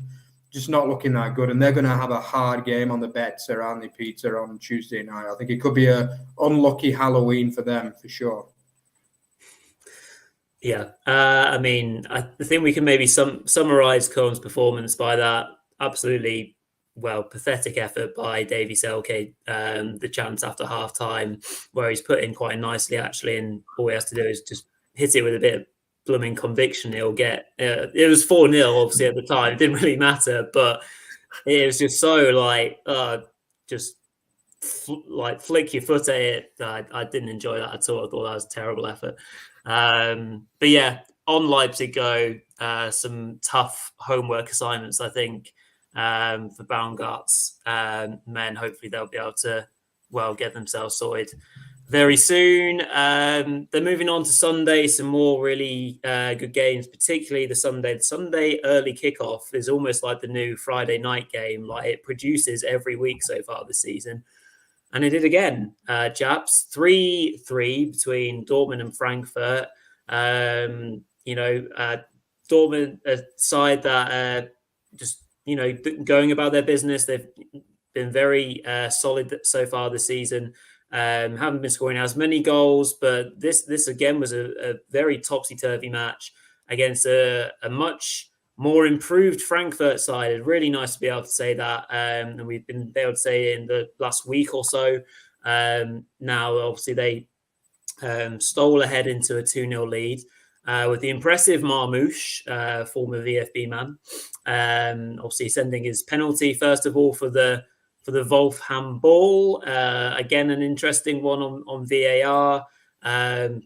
C: just not looking that good, and they're going to have a hard game on the bets around the Petre on Tuesday night. I think it could be a unlucky Halloween for them for sure.
A: Yeah, I think we can maybe summarize Köln's performance by that absolutely pathetic effort by Davy Selke, the chance after half time, where he's put in quite nicely actually, and all he has to do is just hit it with a bit of blooming conviction he'll get. It was 4-0, obviously, at the time. It didn't really matter, but it was just so like, just flick your foot at it. I didn't enjoy that at all. I thought that was a terrible effort. But yeah, on Leipzig go, some tough homework assignments, I think, for Baumgart's men. Hopefully they'll be able to, get themselves sorted very soon. They're moving on to Sunday, some more really good games, particularly the Sunday early kickoff is almost like the new Friday night game. Like, it produces every week so far this season. And it did again, chaps. 3-3 between Dortmund and Frankfurt. Dortmund, a side that just, going about their business. They've been very solid so far this season. Haven't been scoring as many goals, but this again was a very topsy-turvy match against a much more improved Frankfurt side. It's really nice to be able to say that, and we've been able to say in the last week or so. Now, obviously, they stole ahead into a 2-0 lead with the impressive Marmoush, former VfB man, obviously sending his penalty first of all for the Wolfham ball. Again, an interesting one on VAR.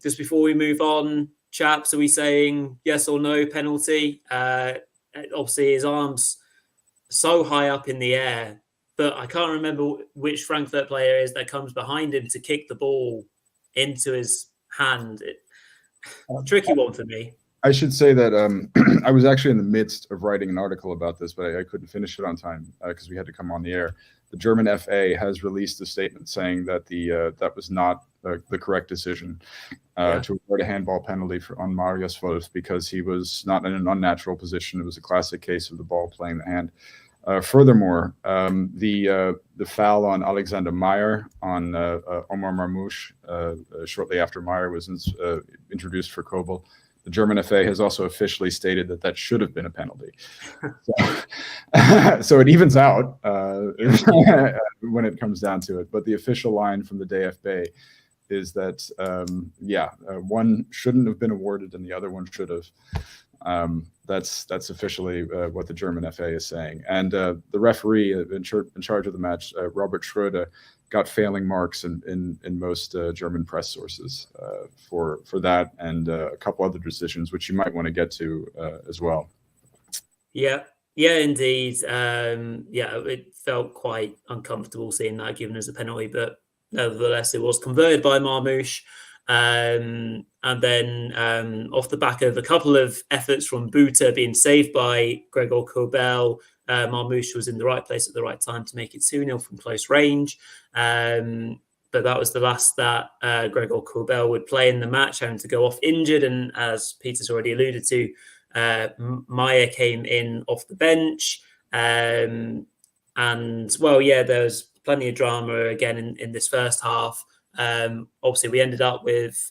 A: Just before we move on, chaps, are we saying yes or no penalty? Obviously, his arm's so high up in the air, but I can't remember which Frankfurt player is that comes behind him to kick the ball into his hand. Tricky one for me.
B: I should say that I was actually in the midst of writing an article about this, but I couldn't finish it on time because we had to come on the air. The German FA has released a statement saying that that was not the correct decision to award a handball penalty on Marius Wolf because he was not in an unnatural position. It was a classic case of the ball playing the hand. Furthermore, the foul on Alexander Meyer on Omar Marmoush shortly after Meyer was introduced for Kobel. The German FA has also officially stated that should have been a penalty. So it evens out when it comes down to it. But the official line from the DFB is that, one shouldn't have been awarded and the other one should have. That's officially what the German FA is saying. And the referee in charge of the match, Robert Schröder, got failing marks in most German press sources for that and a couple other decisions, which you might want to get to as well. Yeah,
A: indeed. It felt quite uncomfortable seeing that given as a penalty, but nevertheless, it was converted by Marmoush. And then off the back of a couple of efforts from Buta being saved by Gregor Kobel, Marmoush was in the right place at the right time to make it 2-0 from close range. But that was the last that Gregor Kobel would play in the match, having to go off injured. And as Peter's already alluded to, Meyer came in off the bench. There was plenty of drama again in this first half. Obviously, we ended up with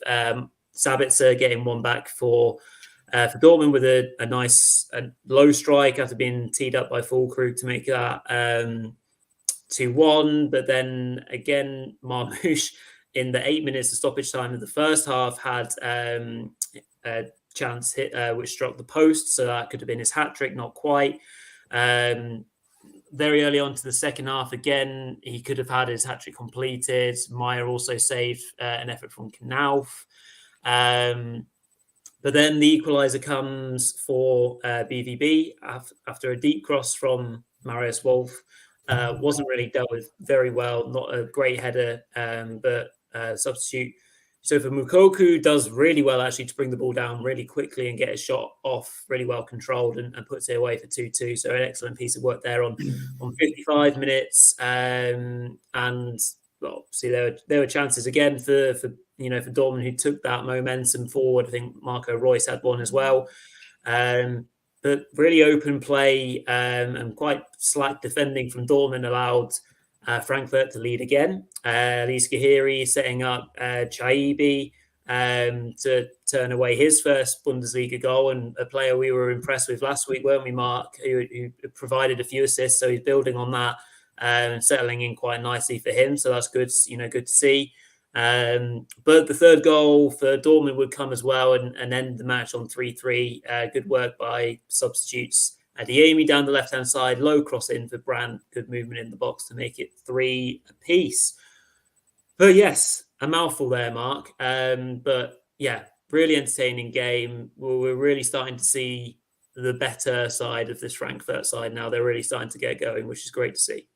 A: Sabitzer getting one back for Dortmund with a nice low strike after being teed up by Füllkrug to make that 2-1. But then again, Marmoush in the 8 minutes of stoppage time of the first half had a chance hit which struck the post, so that could have been his hat trick, not quite. Very early on to the second half, again, he could have had his hat-trick completed. Meyer also saved an effort from Knauf. But then the equaliser comes for BVB after a deep cross from Marius Wolf. Wasn't really dealt with very well. Not a great header, but substitute. So for Mukoku does really well actually to bring the ball down really quickly and get a shot off really well controlled and puts it away for 2-2. So an excellent piece of work there on 55 minutes. And obviously there were chances again for Dortmund, who took that momentum forward. I think Marco Reus had one as well. But really open play and quite slack defending from Dortmund allowed Frankfurt to lead again. Lis Gahiri setting up Chaibi to turn away his first Bundesliga goal, and a player we were impressed with last week, weren't we, Mark, who provided a few assists. So he's building on that and settling in quite nicely for him. So that's good, good to see. But the third goal for Dortmund would come as well and end the match on 3-3. Good work by substitutes. Adeyemi down the left-hand side, low cross in for Brandt. Good movement in the box to make it 3 apiece. But yes, a mouthful there, Mark. But yeah, really entertaining game. We're really starting to see the better side of this Frankfurt side now. They're really starting to get going, which is great to see.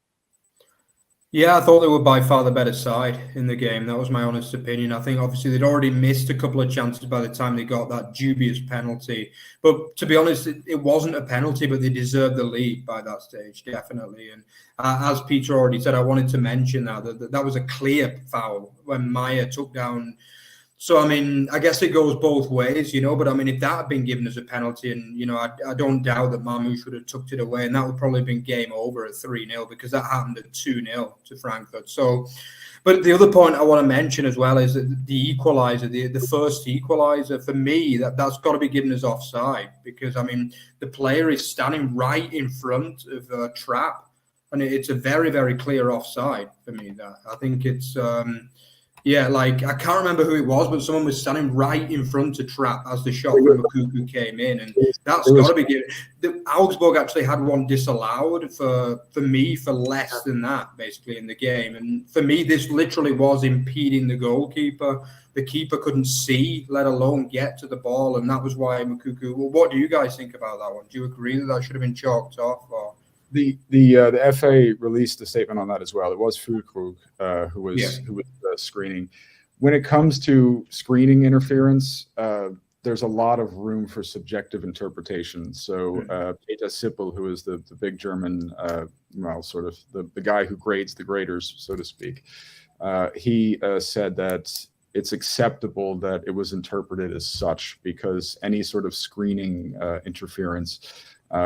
C: Yeah, I thought they were by far the better side in the game. That was my honest opinion. I think obviously they'd already missed a couple of chances by the time they got that dubious penalty. But to be honest, it wasn't a penalty, but they deserved the lead by that stage, definitely. And as Petre already said, I wanted to mention that was a clear foul when Meyer took down. So, I mean, I guess it goes both ways, but I mean, if that had been given as a penalty and, I don't doubt that Marmoush would have tucked it away and that would probably have been game over at 3-0 because that happened at 2-0 to Frankfurt. So, but the other point I want to mention as well is that the equaliser, the first equaliser, for me, that's got to be given as offside because, I mean, the player is standing right in front of a trap and it's a very, very clear offside for me. That I think it's... yeah, like I can't remember who it was, but someone was standing right in front of trap as the shot from Moukoko came in, and that's got to be given. The Augsburg actually had one disallowed for me for less than that, basically in the game, and for me this literally was impeding the goalkeeper. The keeper couldn't see, let alone get to the ball, and that was why Moukoko. Well, what do you guys think about that one? Do you agree that should have been chalked off? Or?
B: The FA released a statement on that as well. It was Füllkrug who was screening. When it comes to screening interference, there's a lot of room for subjective interpretation. So Peter Sippel, who is the big German, sort of the guy who grades the graders, so to speak, he said that it's acceptable that it was interpreted as such because any sort of screening interference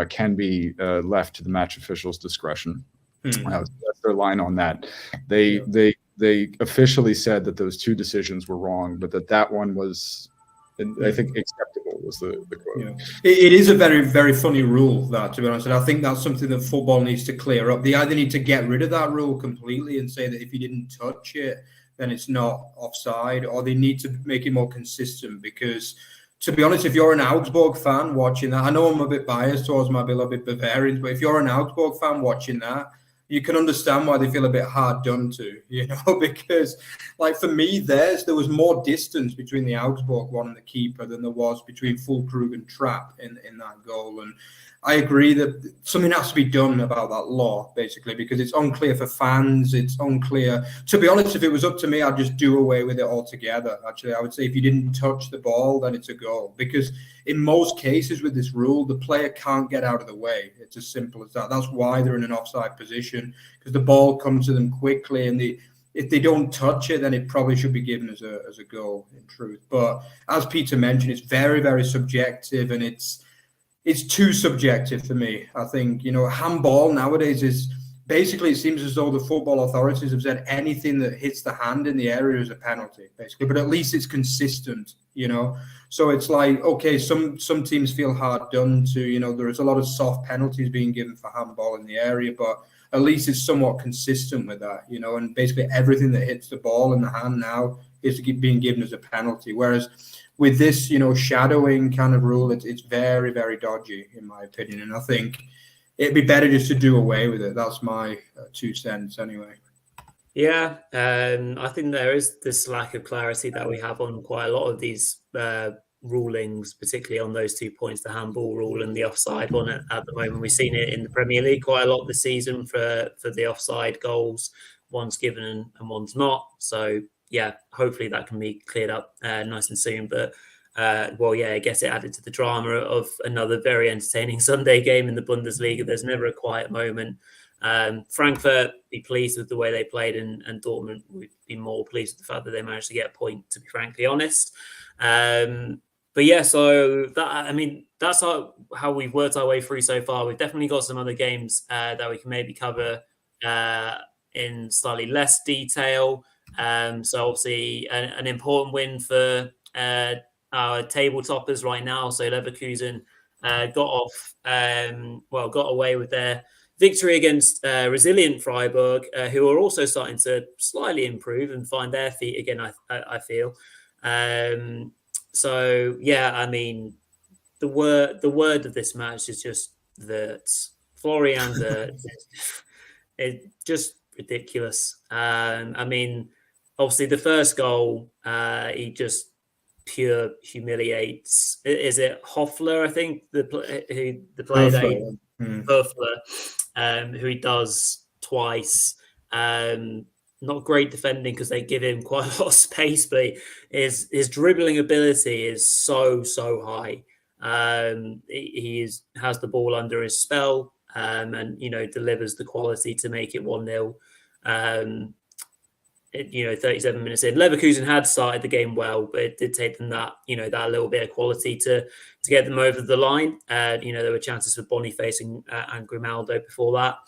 B: can be left to the match officials' discretion. That's their line on that. They officially said that those two decisions were wrong, but that one was, I think, acceptable was the quote.
C: Yeah. It is a very, very funny rule, that, to be honest. And I think that's something that football needs to clear up. They either need to get rid of that rule completely and say that if you didn't touch it, then it's not offside, or they need to make it more consistent because... To be honest, if you're an Augsburg fan watching that, I know I'm a bit biased towards my beloved Bavarians, but if you're an Augsburg fan watching that, you can understand why they feel a bit hard done to, because like for me, there was more distance between the Augsburg one and the keeper than there was between Füllkrug and Trapp in that goal. And I agree that something has to be done about that law, basically, because it's unclear for fans. It's unclear. To be honest, if it was up to me, I'd just do away with it altogether. Actually, I would say if you didn't touch the ball, then it's a goal. Because in most cases with this rule, the player can't get out of the way. It's as simple as that. That's why they're in an offside position, because the ball comes to them quickly, and if they don't touch it, then it probably should be given as a goal, in truth. But as Peter mentioned, it's very, very subjective, and it's too subjective for me. I think, handball nowadays is basically, it seems as though the football authorities have said anything that hits the hand in the area is a penalty, basically, but at least it's consistent, So it's like, okay, some teams feel hard done to, there's a lot of soft penalties being given for handball in the area, but at least it's somewhat consistent with that, and basically everything that hits the ball in the hand now is being given as a penalty. Whereas with this, shadowing kind of rule, it's very, very dodgy, in my opinion. And I think it'd be better just to do away with it. That's my 2 cents anyway.
A: Yeah, I think there is this lack of clarity that we have on quite a lot of these rulings, particularly on those 2 points, the handball rule and the offside one at the moment. We've seen it in the Premier League quite a lot this season for the offside goals. One's given and one's not. So, yeah, hopefully that can be cleared up nice and soon. But, I guess it added to the drama of another very entertaining Sunday game in the Bundesliga. There's never a quiet moment. Frankfurt be pleased with the way they played, and Dortmund would be more pleased with the fact that they managed to get a point, to be frankly honest. But yeah, so that's how we've worked our way through so far. We've definitely got some other games that we can maybe cover in slightly less detail. So obviously an important win for our table toppers right now. So Leverkusen got away with their victory against resilient Freiburg, who are also starting to slightly improve and find their feet again, I feel. So, yeah, I mean, the word of this match is just that Florian it's just ridiculous. I mean, obviously the first goal, he just pure humiliates. Is it Hoffler? I think the player that Hoffler, who he does twice. Not great defending because they give him quite a lot of space, but his dribbling ability is so high. He has the ball under his spell, and delivers the quality to make it 1-0. 37 minutes in, Leverkusen had started the game well, but it did take them that little bit of quality to get them over the line. There were chances for Boniface and Grimaldo before that.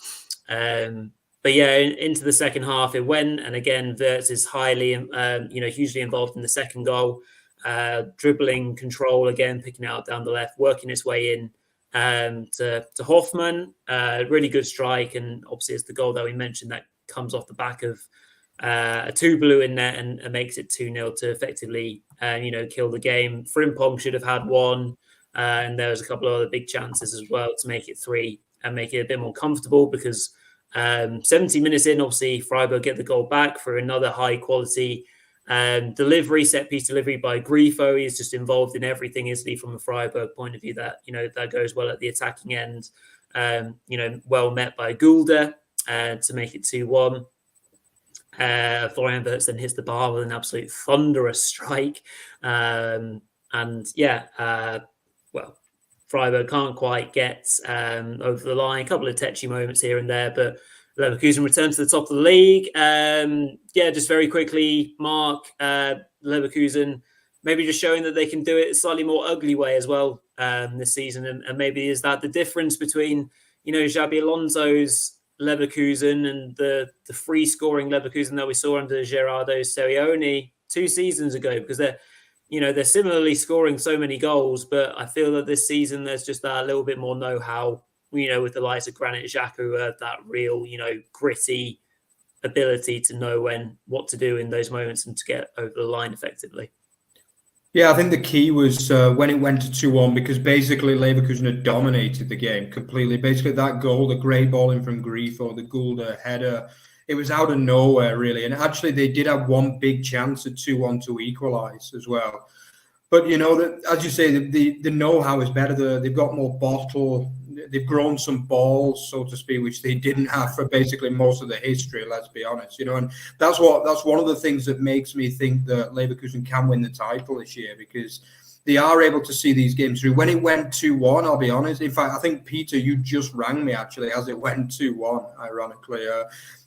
A: But yeah, into the second half it went, and again, Wirtz is highly, hugely involved in the second goal. Dribbling control again, picking it out down the left, working its way in to Hoffman. Really good strike, and obviously it's the goal that we mentioned that comes off the back of a 2-blue in net and makes it 2-0 to effectively, kill the game. Frimpong should have had one, and there was a couple of other big chances as well to make it 3 and make it a bit more comfortable because 70 minutes in, obviously, Freiburg get the goal back for another high-quality delivery, set-piece delivery by Grifo. He's just involved in everything, isn't he, from a Freiburg point of view, that goes well at the attacking end. Well met by Gulde to make it 2-1. Florian Wirtz then hits the bar with an absolute thunderous strike. Freiburg can't quite get over the line. A couple of tetchy moments here and there, but Leverkusen return to the top of the league. Just very quickly, Mark, Leverkusen maybe just showing that they can do it a slightly more ugly way as well this season. And maybe is that the difference between, Xabi Alonso's Leverkusen and the free-scoring Leverkusen that we saw under Gerardo Serioni 2 seasons ago, because they're similarly scoring so many goals, but I feel that this season there's just that little bit more know-how, with the likes of Granit Xhaka, who have that real, gritty ability to know what to do in those moments and to get over the line effectively.
C: Yeah, I think the key was when it went to 2-1, because basically Leverkusen had dominated the game completely. Basically, that goal, the great ball in from Grifo, the Gulde header, it was out of nowhere, really. And actually, they did have one big chance at 2-1 to equalise as well. But, as you say, the know-how is better. They've got more bottle. They've grown some balls, so to speak, which they didn't have for basically most of the history, let's be honest. And that's one of the things that makes me think that Leverkusen can win the title this year, because they are able to see these games through. When it went 2-1, I'll be honest. In fact, I think, Peter, you just rang me, actually, as it went 2-1, ironically.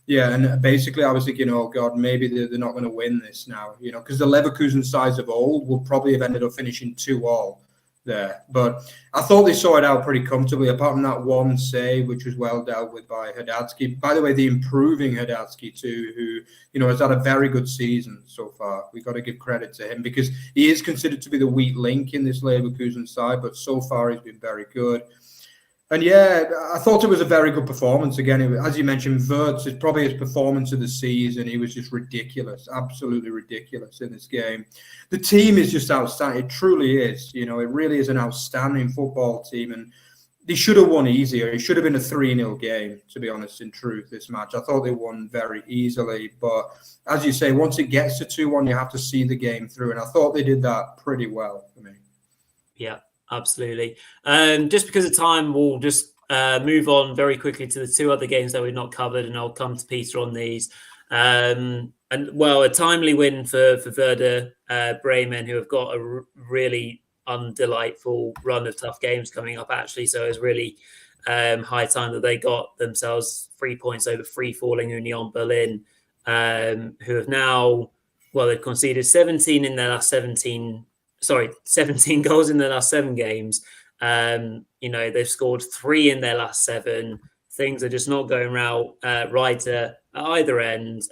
C: And basically I was thinking, oh, God, maybe they're not going to win this now, because the Leverkusen sides of old will probably have ended up finishing 2-2 there. But I thought they saw it out pretty comfortably, apart from that one save, which was well dealt with by Hadatsky. By the way, the improving Hadatsky too, who, has had a very good season so far. We've got to give credit to him, because he is considered to be the weak link in this Leverkusen side, but so far he's been very good. And yeah, I thought it was a very good performance. Again, as you mentioned, Wirtz is probably his performance of the season. He was just ridiculous, absolutely ridiculous in this game. The team is just outstanding. It truly is. It really is an outstanding football team. And they should have won easier. It should have been a 3-0 game, to be honest, in truth, this match. I thought they won very easily. But as you say, once it gets to 2-1, you have to see the game through. And I thought they did that pretty well for me.
A: Yeah. Absolutely. Just because of time, we'll just move on very quickly to the 2 other games that we've not covered, and I'll come to Peter on these. A timely win for Werder Bremen, who have got a really undelightful run of tough games coming up, actually. So it's really high time that they got themselves 3 points over free-falling Union Berlin, who have now, they've conceded 17 in their last 17 goals in their last 7 games. They've scored 3 in their last 7. Things are just not going right at either end.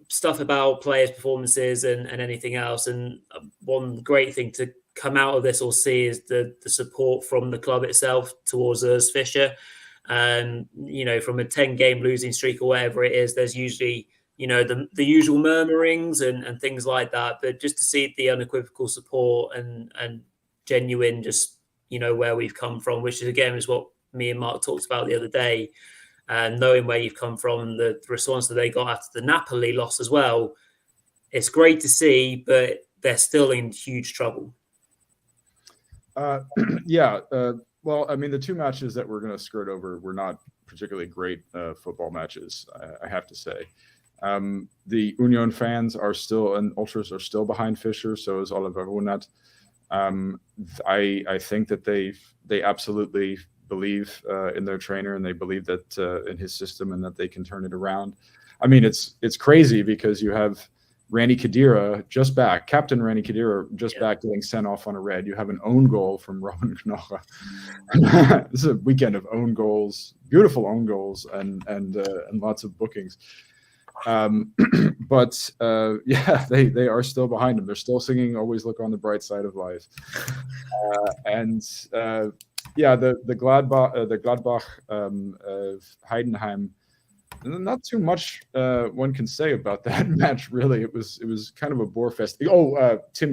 A: Stuff about players' performances and anything else. And one great thing to come out of this or see is the support from the club itself towards us, Fisher. And, from a 10-game losing streak or whatever it is, there's usually, the usual murmurings and things like that. But just to see the unequivocal support and genuine, just, where we've come from, which is, again, is what me and Mark talked about the other day, and knowing where you've come from, the response that they got after the Napoli loss as well, it's great to see, but they're still in huge trouble.
B: Well, I mean, the two matches that we're going to skirt over were not particularly great football matches, I have to say. The Union fans are still, and ultras are still behind Fischer, so is Oliver Runert. I think that they absolutely believe in their trainer, and they believe that in his system, and that they can turn it around. I mean, it's crazy because you have Randy Khedira just back, Captain Randy Khedira just back getting sent off on a red. You have an own goal from Roman Knoche. This is a weekend of own goals, beautiful own goals, and lots of bookings. But they are still behind him. They're still singing "Always Look on the Bright Side of Life." The Gladbach Heidenheim. Not too much one can say about that match, really. It was kind of a bore fest. Tim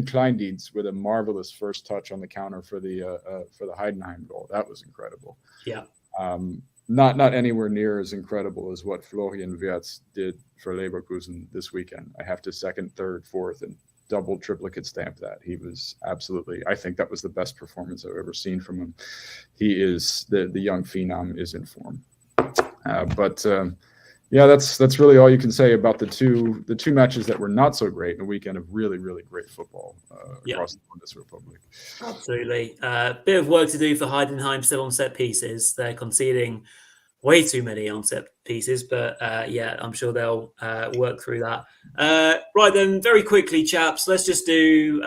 B: Kleindienst with a marvelous first touch on the counter for the Heidenheim goal. That was incredible.
A: Yeah.
B: Not anywhere near as incredible as what Florian Wirtz did for Leverkusen this weekend. I have to second, third, fourth, and double triplicate stamp that. He was absolutely, I think that was the best performance I've ever seen from him. He is, the young phenom is in form. That's really all you can say about the two matches that were not so great in a weekend of really, really great football across the Bundesrepublik.
A: Absolutely. Bit of work to do for Heidenheim still on set pieces. They're conceding way too many on set pieces, but I'm sure they'll work through that. Right then, very quickly, chaps, let's just do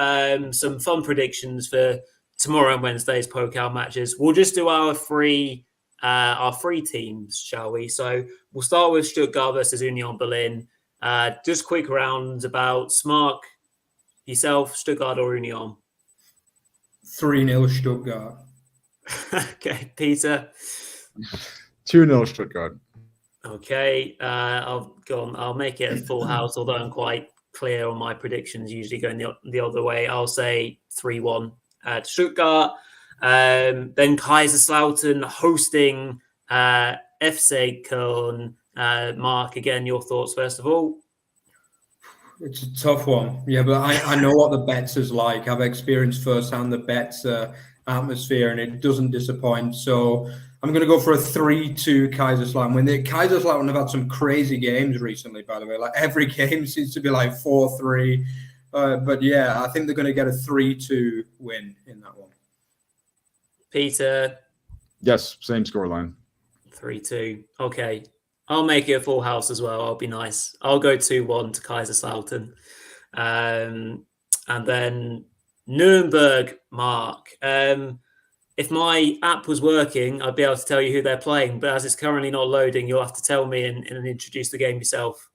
A: some fun predictions for tomorrow and Wednesday's PocketCast matches. We'll just do our three teams, shall we? So we'll start with Stuttgart versus Union Berlin. Just quick rounds about Mark, yourself, Stuttgart or Union?
C: 3-0 Stuttgart.
A: Okay, Peter?
B: 2-0 Stuttgart. Okay,
A: I'll make it a full house, although I'm quite clear on my predictions, usually going the other way. I'll say 3-1 to Stuttgart. Then Kaiserslautern hosting FC Köln. Mark, again, your thoughts first of all.
C: It's a tough one. Yeah, but I know what the bets is like. I've experienced firsthand the bets atmosphere, and it doesn't disappoint. So I'm going to go for a 3-2 Kaiserslautern. Kaiserslautern have had some crazy games recently, by the way. Like every game seems to be like 4-3. But yeah, I think they're going to get a 3-2 win in that one.
A: Peter?
B: Yes, same scoreline.
A: 3-2. Okay. I'll make it a full house as well. I'll be nice. I'll go 2-1 to Kaiserslautern. And then Nuremberg, Mark. If my app was working, I'd be able to tell you who they're playing. But as it's currently not loading, you'll have to tell me and introduce the game yourself.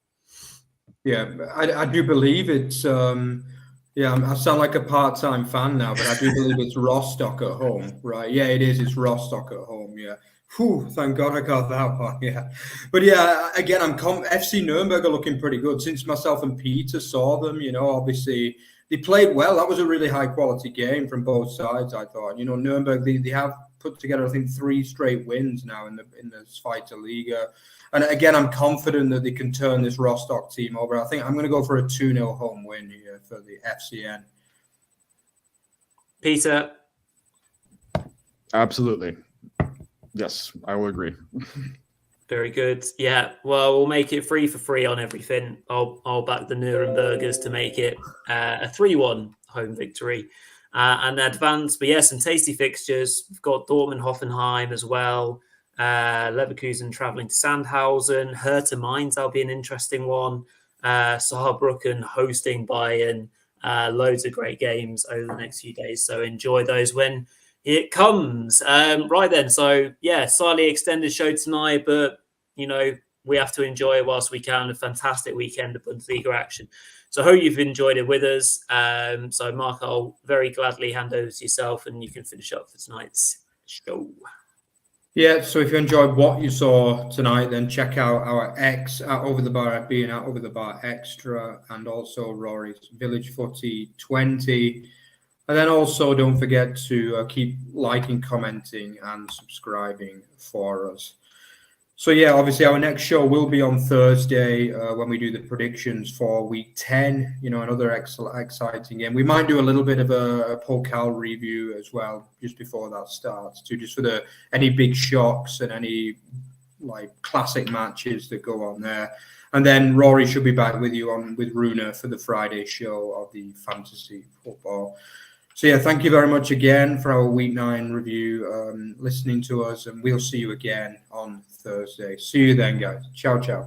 C: Yeah, I do believe it's... I sound like a part-time fan now, but I do believe it's Rostock at home, right? Yeah, it is. It's Rostock at home, yeah. Whew, thank God I got that one, yeah. But yeah, again, FC Nuremberg are looking pretty good. Since myself and Peter saw them, obviously they played well. That was a really high-quality game from both sides, I thought. Nuremberg, they have put together, I think, 3 straight wins now in the Zweite Liga. And again, I'm confident that they can turn this Rostock team over. I think I'm going to go for a 2-0 home win here for the FCN.
A: Peter?
B: Absolutely. Yes, I will agree.
A: Very good. Yeah, well, we'll make it 3 for 3 on everything. I'll back the Nurembergers to make it a 3-1 home victory and advance. But yeah, some tasty fixtures. We've got Dortmund, Hoffenheim as well. Leverkusen travelling to Sandhausen. Hertha Mainz, that'll be an interesting one. Saarbrücken hosting Bayern. Loads of great games over the next few days. So enjoy those when it comes. Right then. So yeah, slightly extended show tonight, but we have to enjoy it whilst we can. A fantastic weekend of Bundesliga action. So I hope you've enjoyed it with us. So Mark, I'll very gladly hand over to yourself and you can finish up for tonight's show.
C: Yeah, so if you enjoyed what you saw tonight, then check out our X at Over the Bar FB and at Over the Bar Extra, and also Rory's Village Footy 20. And then also don't forget to keep liking, commenting, and subscribing for us. So yeah, obviously our next show will be on Thursday when we do the predictions for week 10. You know, another exciting game. We might do a little bit of a Pokal review as well just before that starts, too, just for any big shocks and any like classic matches that go on there. And then Rory should be back with you with Runa for the Friday show of the fantasy football. So yeah, thank you very much again for our week 9 review, listening to us, and we'll see you again on Thursday. See you then, guys. Ciao, ciao.